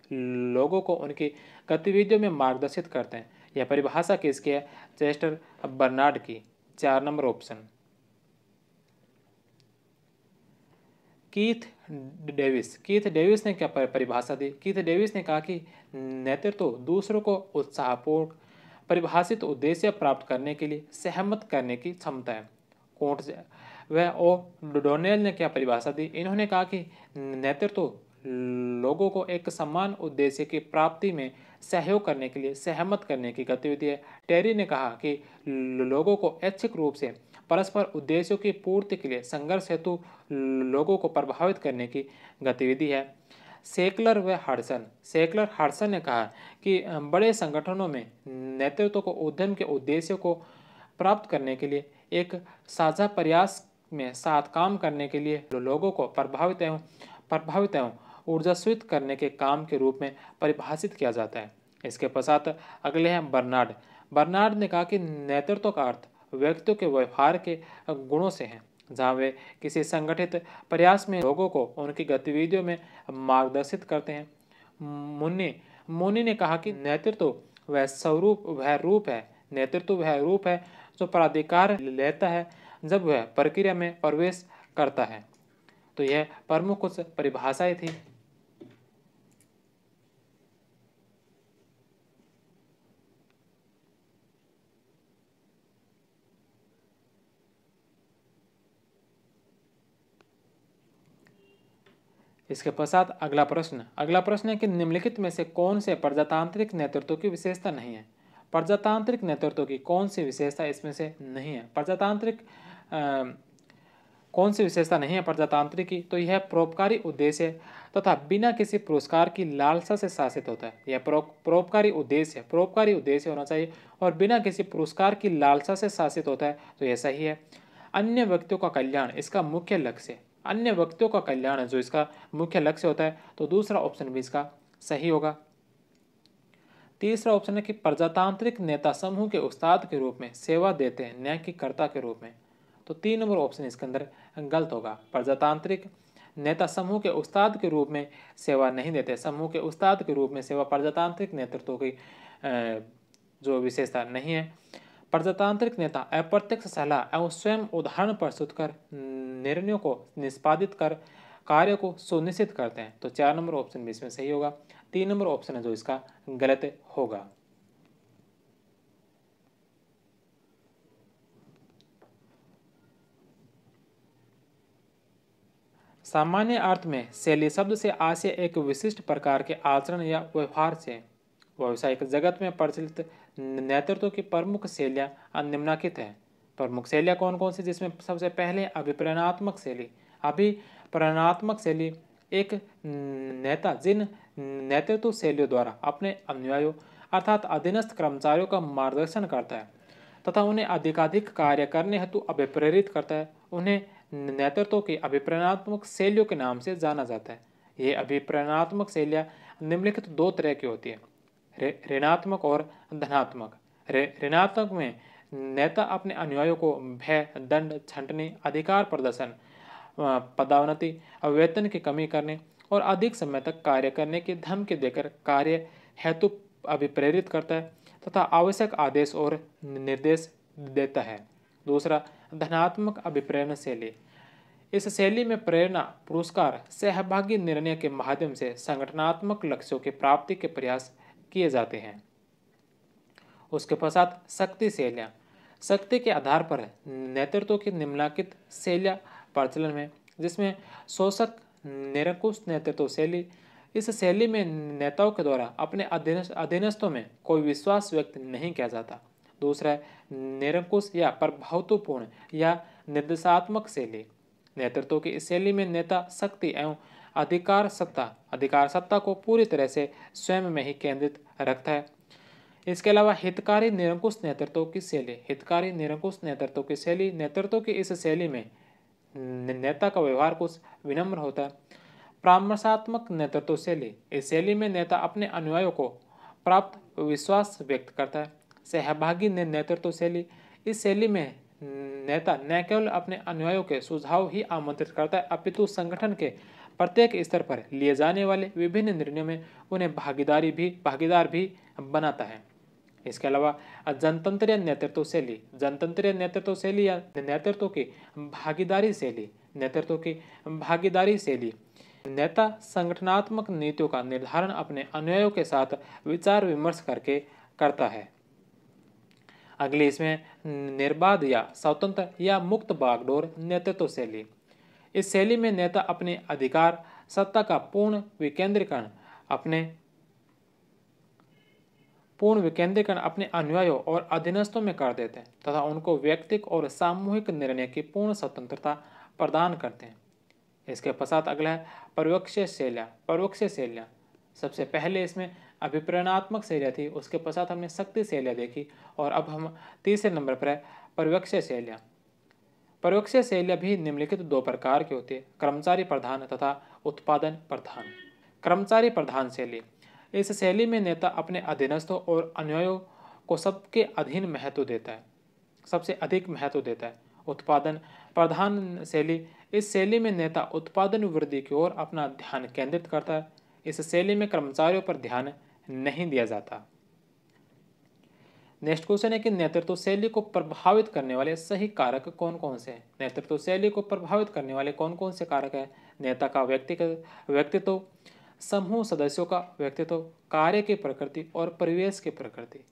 लोगों को उनकी गतिविधियों में मार्गदर्शित करते हैं। यह परिभाषा किसकी है? चेस्टर बर्नार्ड की, 4 नंबर ऑप्शन। कीथ डेविस ने क्या परिभाषा दी? कीथ डेविस ने कहा कि नेतृत्व दूसरों को उत्साहपूर्ण परिभाषित उद्देश्य प्राप्त करने के लिए सहमत करने की क्षमता है। कोर्ट वह ओ डोनेल ने क्या परिभाषा दी? इन्होंने कहा कि नेतृत्व लोगों को एक समान उद्देश्य की प्राप्ति में सहयोग करने के लिए सहमत करने की गतिविधि है। टेरी ने कहा कि लोगों को ऐच्छिक रूप से परस्पर उद्देश्यों की पूर्ति के लिए संघर्ष हेतु लोगों को प्रभावित करने की गतिविधि है। सेकलर हडसन ने कहा कि बड़े संगठनों में नेतृत्व को उद्यम के उद्देश्यों को प्राप्त करने के लिए एक साझा प्रयास में साथ काम करने के लिए लोगों को प्रभावित एवं ऊर्जास्वित करने के काम के रूप में परिभाषित किया जाता है। इसके पश्चात अगले हैं बर्नार्ड ने कहा कि नेतृत्व का अर्थ व्यक्तियों के व्यवहार के गुणों से है, जहाँ वे किसी संगठित प्रयास में लोगों को उनकी गतिविधियों में मार्गदर्शित करते हैं। मुनि ने कहा कि नेतृत्व वह रूप है जो प्राधिकार लेता है जब वह प्रक्रिया में प्रवेश करता है। तो यह प्रमुख कुछ परिभाषाएं थी। इसके पश्चात अगला प्रश्न है कि निम्नलिखित में से कौन से प्रजातांत्रिक नेतृत्व की विशेषता नहीं है? प्रजातांत्रिक नेतृत्व की कौन सी विशेषता इसमें से नहीं है? कौन सी विशेषता नहीं है प्रजातांत्रिक की? तो यह परोपकारी उद्देश्य तथा बिना किसी पुरस्कार की लालसा से शासित होता है। यह परोपकारी उद्देश्य होना चाहिए और बिना किसी पुरस्कार की लालसा से शासित होता है, तो यह सही है। अन्य व्यक्तियों का कल्याण इसका मुख्य लक्ष्य, अन्य व्यक्तियों का कल्याण जो इसका मुख्य लक्ष्य होता है, तो दूसरा ऑप्शन भी इसका सही होगा। तीसरा ऑप्शन है कि प्रजातांत्रिक नेता समूह के उस्ताद के रूप में सेवा देते हैं, न कि कर्ता के रूप में। तो 3 नंबर ऑप्शन इसके अंदर गलत होगा। प्रजातांत्रिक नेता समूह के उस्ताद के रूप में सेवा नहीं देते। समूह के उस्ताद के रूप में सेवा प्रजातांत्रिक नेतृत्व की जो विशेषता नहीं है। प्रजातांत्रिक नेता अप्रत्यक्ष सलाह एवं स्वयं उदाहरण प्रस्तुत कर निर्णयों को निष्पादित कर कार्य को सुनिश्चित करते हैं। तो 4 नंबर ऑप्शन भी इसमें सही होगा। 3 नंबर ऑप्शन है जो इसका गलत होगा। सामान्य अर्थ में शैली शब्द से आशय एक विशिष्ट प्रकार के आचरण या व्यवहार से। व्यावसायिक जगत में प्रचलित नेतृत्व की प्रमुख शैलियाँ निम्नलिखित हैं। प्रमुख शैलियाँ कौन कौन सी? जिसमें सबसे पहले अभिप्रेरणात्मक शैली। अभिप्रेरणात्मक शैली एक नेता जिन नेतृत्व शैलियों द्वारा अपने अनुयायियों अर्थात अधीनस्थ कर्मचारियों का मार्गदर्शन करता है तथा उन्हें अधिकाधिक कार्य करने हेतु अभिप्रेरित करता है, उन्हें नेतृत्व की अभिप्रेरणात्मक शैलियों के नाम से जाना जाता है। ये अभिप्रेरणात्मक शैलियाँ निम्नलिखित 2 तरह की होती है, ऋणात्मक और धनात्मक। ऋणात्मक में नेता अपने अनुयायियों को भय, दंड, छंटनी, अधिकार प्रदर्शन, पदोन्नति, वेतन की कमी करने और अधिक समय तक कार्य करने की धमकी देकर कार्य हेतु अभिप्रेरित करता है तथा आवश्यक आदेश और निर्देश देता है। दूसरा, धनात्मक अभिप्रेरण शैली। इस शैली में प्रेरणा, पुरस्कार, सहभागी निर्णय के माध्यम से संगठनात्मक लक्ष्यों की प्राप्ति के प्रयास किए जाते हैं। उसके पश्चात शक्ति शैलियाँ। शक्ति के आधार पर नेतृत्व की निम्नलिखित शैलियाँ प्रचलन में, जिसमें शोषक निरंकुश नेतृत्व शैली। इस शैली में नेताओं के द्वारा अपने अधीनस्थों में कोई विश्वास व्यक्त नहीं किया जाता। दूसरा है निरंकुश या प्रभुत्वपूर्ण या निर्देशात्मक शैली। नेतृत्व की इस शैली में नेता शक्ति एवं अधिकार सत्ता को पूरी तरह से स्वयं में ही केंद्रित रखता है। इसके अलावा हितकारी निरंकुश नेतृत्व की शैली। हितकारी निरंकुश नेतृत्व की शैली। नेतृत्व की इस शैली में नेता का व्यवहार कुछ विनम्र होता है। परामर्शात्मक नेतृत्व शैली। इस शैली में नेता अपने अनुयायियों को प्राप्त विश्वास व्यक्त करता है। सहभागी नेतृत्व शैली। इस शैली में नेता न केवल अपने अनुयायियों के सुझाव ही आमंत्रित करता है, अपितु संगठन के प्रत्येक स्तर पर लिए जाने वाले विभिन्न निर्णयों में उन्हें भागीदार भी बनाता है। इसके अलावा जनतंत्रीय नेतृत्व शैली। जनतंत्रीय नेतृत्व शैली या नेतृत्व की भागीदारी शैली। नेतृत्व की भागीदारी शैली। नेता संगठनात्मक नीतियों का निर्धारण अपने अनुयायियों के साथ विचार विमर्श करके करता है। अगली इसमें निर्बाध या स्वतंत्र या मुक्त बागडोर नेतृत्व शैली। इस शैली में नेता अपने अधिकार सत्ता का पूर्ण विकेंद्रीकरण अपने अनुयायियों और अधीनस्थों में कर देते हैं तथा उनको व्यक्तिगत और सामूहिक निर्णय की पूर्ण स्वतंत्रता प्रदान करते हैं। इसके पश्चात अगला है पर्यवेक्षी शैलियाँ। पर्यवेक्षी शैलियाँ सबसे पहले इसमें अभिप्रेरणात्मक शैलियाँ थी, उसके पश्चात हमने शक्ति शैलियाँ देखी और अब हम तीसरे नंबर पर है पर्यवेक्षी शैलियाँ। पर्यवेक्षी शैलियाँ भी निम्नलिखित दो प्रकार की होती है, कर्मचारी प्रधान तथा उत्पादन प्रधान। कर्मचारी प्रधान शैली। इस शैली में नेता अपने अधीनस्थों और अनुयायियों को सबके अधीन महत्व देता है, सबसे अधिक महत्व देता है। उत्पादन प्रधान शैली। इस शैली में नेता उत्पादन वृद्धि की ओर अपना ध्यान केंद्रित करता है। इस शैली में कर्मचारियों पर ध्यान नहीं दिया जाता। नेक्स्ट क्वेश्चन है कि नेतृत्व शैली को प्रभावित करने वाले सही कारक कौन कौन से हैं। नेतृत्व शैली को प्रभावित करने वाले कौन कौन से कारक हैं। नेता का व्यक्तित्व, समूह सदस्यों का व्यक्तित्व, कार्य की प्रकृति और परिवेश की प्रकृति।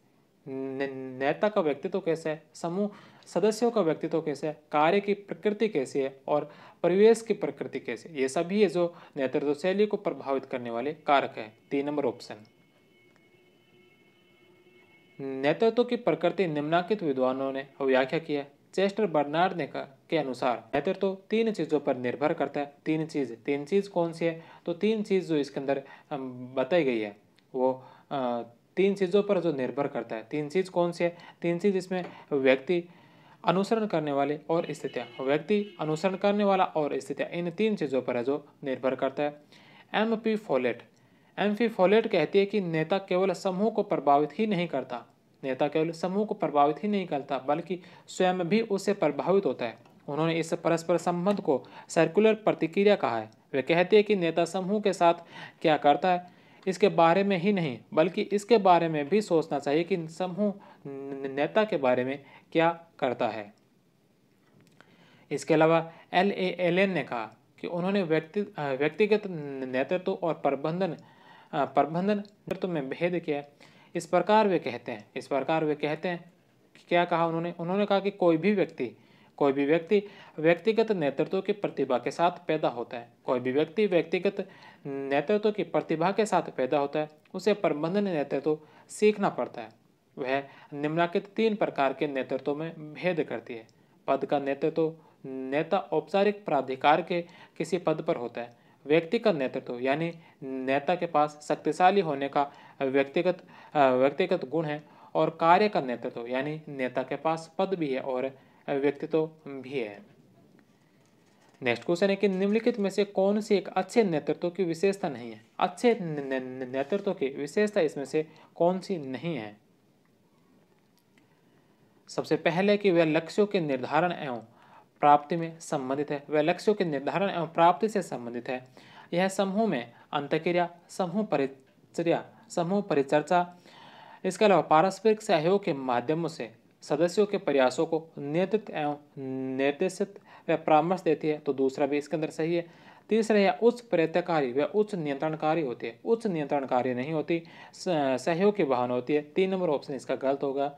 नेता का व्यक्तित्व कैसा है, समूह सदस्यों का व्यक्तित्व कैसा है, कार्य की प्रकृति कैसी है और परिवेश की प्रकृति कैसी है, ये सभी है जो नेतृत्व शैली को प्रभावित करने वाले कारक है। 3 नंबर ऑप्शन। नेतृत्व की प्रकृति निम्नलिखित विद्वानों ने व्याख्या की है। चेस्टर बर्नार्ड ने के अनुसार नेतृत्व 3 चीज़ों पर निर्भर करता है। 3 चीज़ कौन सी है, तो 3 चीज़ जो इसके अंदर बताई गई है वो 3 चीज़ों पर जो निर्भर करता है। 3 चीज़ कौन सी है, 3 चीज़ इसमें व्यक्ति, अनुसरण करने वाले और स्थितियाँ। व्यक्ति, अनुसरण करने वाला और स्थितियाँ, इन 3 चीज़ों पर है जो निर्भर करता है। MP फॉलेट कहती है कि नेता केवल समूह को प्रभावित ही नहीं करता, बल्कि स्वयं भी उससे प्रभावित होता है। उन्होंने इस परस्पर संबंध को सर्कुलर प्रतिक्रिया कहा है। वे कहते हैं कि नेता समूह के साथ क्या करता है इसके बारे में ही नहीं, बल्कि इसके बारे में भी सोचना चाहिए कि समूह नेता के बारे में क्या करता है। इसके अलावा एलेन ने कहा कि उन्होंने व्यक्तिगत नेतृत्व और प्रबंधन नेतृत्व में भेद किया। इस प्रकार वे कहते हैं कि क्या कहा उन्होंने कहा कि कोई भी व्यक्ति व्यक्तिगत नेतृत्व की प्रतिभा के साथ पैदा होता है। उसे प्रबंधन नेतृत्व सीखना पड़ता है। वह निम्नलिखित 3 प्रकार के नेतृत्व में भेद करती है। पद का नेतृत्व, नेता औपचारिक प्राधिकार के किसी पद पर होता है। व्यक्तिगत नेतृत्व यानी नेता के पास शक्तिशाली होने का व्यक्तिगत गुण है। और कार्य का नेतृत्व यानी नेता के पास पद भी है और व्यक्तित्व भी है। नेक्स्ट क्वेश्चन है कि निम्नलिखित में से कौन सी एक अच्छे नेतृत्व की विशेषता नहीं है। अच्छे नेतृत्व की विशेषता इसमें से कौन सी नहीं है। सबसे पहले कि वह लक्ष्यों के निर्धारण एवं प्राप्ति में संबंधित है। वह लक्ष्यों के निर्धारण एवं प्राप्ति से संबंधित है। यह समूह में अंतःक्रिया, समूह परिचर्या, समूह परिचर्चा, इसके अलावा पारस्परिक सहयोग के माध्यमों से सदस्यों के प्रयासों को नियंत्रित एवं निर्देशित व परामर्श देती है। तो दूसरा भी इसके अंदर सही है। तीसरा, यह उच्च प्रयत्नकारी व उच्च नियंत्रणकारी होती है। उच्च नियंत्रणकारी नहीं होती, सहयोग की भावना होती है। 3 नंबर ऑप्शन इसका गलत होगा।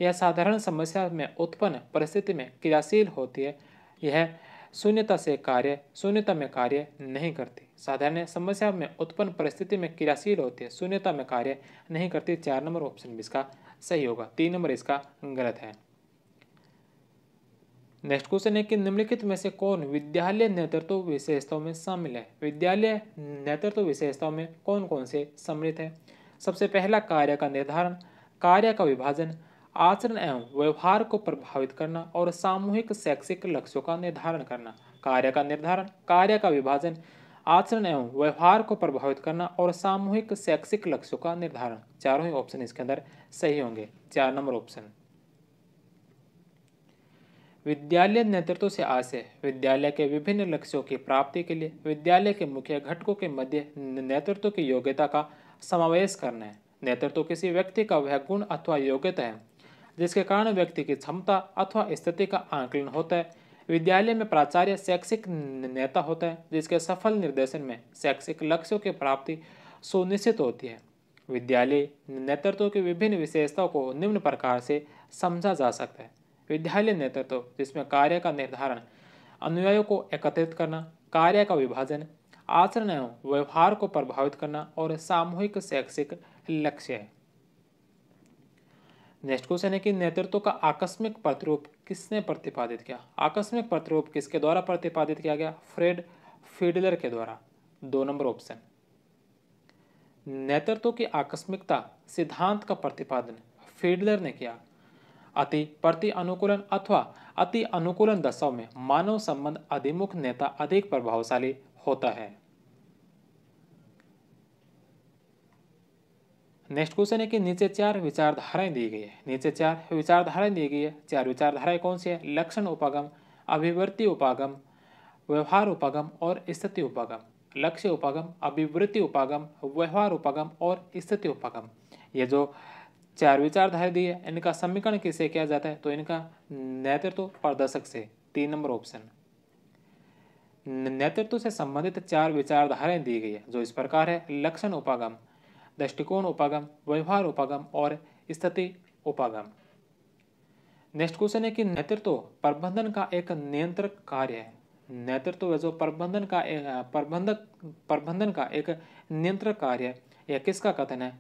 यह साधारण समस्या में उत्पन्न परिस्थिति में क्रियाशील होती है। यह शून्यता में कार्य नहीं करती। साधारण समस्या में उत्पन्न परिस्थिति में क्रियाशील होती है, शून्यता में कार्य नहीं करती। 4 नंबर ऑप्शन भी इसका सही होगा। 3 नंबर इसका गलत है। नेक्स्ट क्वेश्चन है कि निम्नलिखित में से कौन विद्यालय नेतृत्व विशेषताओं में शामिल है। विद्यालय नेतृत्व विशेषताओं में कौन कौन से सम्मिलित है। सबसे पहला, कार्य का निर्धारण, कार्य का विभाजन, आचरण एवं व्यवहार को प्रभावित करना और सामूहिक शैक्षिक लक्ष्यों का निर्धारण करना। कार्य का निर्धारण, कार्य का विभाजन, आचरण एवं व्यवहार को प्रभावित करना और सामूहिक शैक्षिक लक्ष्यों का निर्धारण। चारों ही ऑप्शन इसके अंदर सही होंगे। 4 नंबर ऑप्शन। विद्यालय नेतृत्व से आशय विद्यालय के विभिन्न लक्ष्यों की प्राप्ति के लिए विद्यालय के मुख्य घटकों के मध्य नेतृत्व की योग्यता का समावेश करना है। नेतृत्व किसी व्यक्ति का वह गुण अथवा योग्यता है जिसके कारण व्यक्ति की क्षमता अथवा स्थिति का आकलन होता है। विद्यालय में प्राचार्य शैक्षिक नेता होता है जिसके सफल निर्देशन में शैक्षिक लक्ष्यों की प्राप्ति सुनिश्चित होती है। विद्यालय नेतृत्व की विभिन्न विशेषताओं को निम्न प्रकार से समझा जा सकता है। विद्यालय नेतृत्व जिसमें कार्य का निर्धारण, अनुयायियों को एकत्रित करना, कार्य का विभाजन, आचरण एवं व्यवहार को प्रभावित करना और सामूहिक शैक्षिक लक्ष्य है। नेक्स्ट क्वेश्चन है कि नेतृत्व का आकस्मिक प्रतिरूप किसने प्रतिपादित किया। आकस्मिक प्रतिरूप किसके द्वारा प्रतिपादित किया गया। फ्रेड फीडलर के द्वारा। 2 नंबर ऑप्शन। नेतृत्व की आकस्मिकता सिद्धांत का प्रतिपादन फीडलर ने किया। अति प्रति अनुकूलन अथवा अति अनुकूलन दशाओं में मानव संबंध अधिमुख नेता अधिक प्रभावशाली होता है। नेक्स्ट क्वेश्चन है कि नीचे 4 विचारधाराएं दी गई है। नीचे 4 विचारधाराएं दी गई है। 4 विचारधाराएं कौन सी है। लक्षण उपागम, अभिवृत्ति उपागम, व्यवहार उपागम और स्थिति उपागम। लक्ष्य उपागम, अभिवृत्ति उपागम, व्यवहार उपागम और स्थिति उपागम। ये जो 4 विचारधाराएं दी है इनका समीकरण किससे किया जाता है। तो इनका नेतृत्व प्रदर्शक से। 3 नंबर ऑप्शन। नेतृत्व से संबंधित 4 विचारधाराएं दी गई है जो इस प्रकार है। लक्षण उपागम, दृष्टिकोण उपागम, व्यवहार उपागम और स्थिति उपागम। नेक्स्ट क्वेश्चन है कि नेतृत्व प्रबंधन का एक नियंत्रक कार्य है। नेतृत्व जो प्रबंधन का एक नियंत्रक कार्य है, यह किसका कथन है।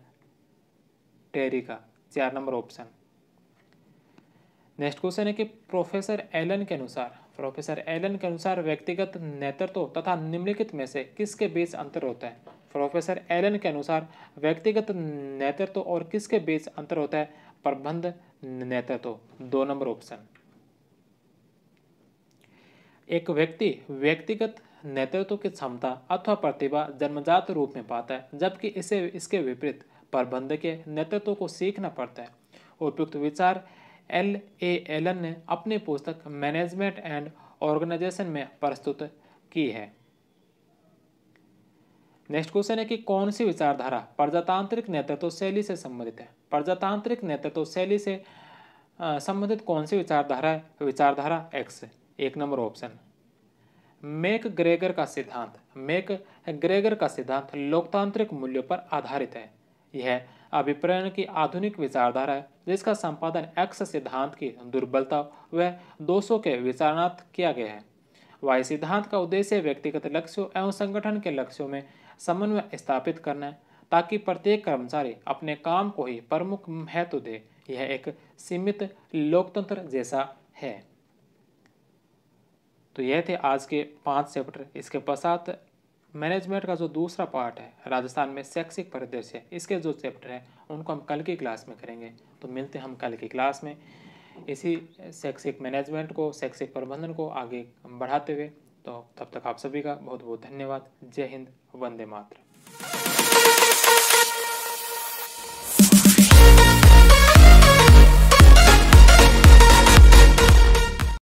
टेरी का। 4 नंबर ऑप्शन। नेक्स्ट क्वेश्चन है कि प्रोफेसर एलन के अनुसार व्यक्तिगत नेतृत्व तथा निम्नलिखित में से किसके बीच अंतर होता है। प्रोफेसर एलन के अनुसार व्यक्तिगत नेतृत्व और किसके बीच अंतर होता है। प्रबंध नेतृत्व। 2 नंबर ऑप्शन। एक व्यक्ति व्यक्तिगत नेतृत्व की क्षमता अथवा प्रतिभा जन्मजात रूप में पाता है, जबकि इसके विपरीत प्रबंध के नेतृत्व को सीखना पड़ता है। उपयुक्त विचार एलन ने अपनी पुस्तक मैनेजमेंट एंड ऑर्गेनाइजेशन में प्रस्तुत की है। नेक्स्ट क्वेश्चन है कि कौन सी विचारधारा प्रजातांत्रिक नेतृत्व शैली से संबंधित है। प्रजातांत्रिक नेतृत्व शैली से संबंधित कौन सी विचारधारा है। विचारधारा एक्स। 1 number option. मैकग्रेगर का सिद्धांत लोकतांत्रिक मूल्यों पर आधारित है। यह अभिप्रायण की आधुनिक विचारधारा है जिसका संपादन एक्स सिद्धांत की दुर्बलता व दोषों के विचारणार्थ किया गया है। वाई सिद्धांत का उद्देश्य व्यक्तिगत लक्ष्यों एवं संगठन के लक्ष्यों में समन्वय स्थापित करना है ताकि प्रत्येक कर्मचारी अपने काम को ही प्रमुख महत्व दे। यह एक सीमित लोकतंत्र जैसा है। तो यह थे आज के 5 चैप्टर। इसके पश्चात मैनेजमेंट का जो दूसरा पार्ट है राजस्थान में शैक्षिक परिदृश्य, इसके जो चैप्टर है उनको हम कल की क्लास में करेंगे। तो मिलते हैं हम कल की क्लास में इसी शैक्षिक मैनेजमेंट को, शैक्षिक प्रबंधन को आगे बढ़ाते हुए। तो तब तक आप सभी का बहुत बहुत धन्यवाद। जय हिंद, वंदे मातरम।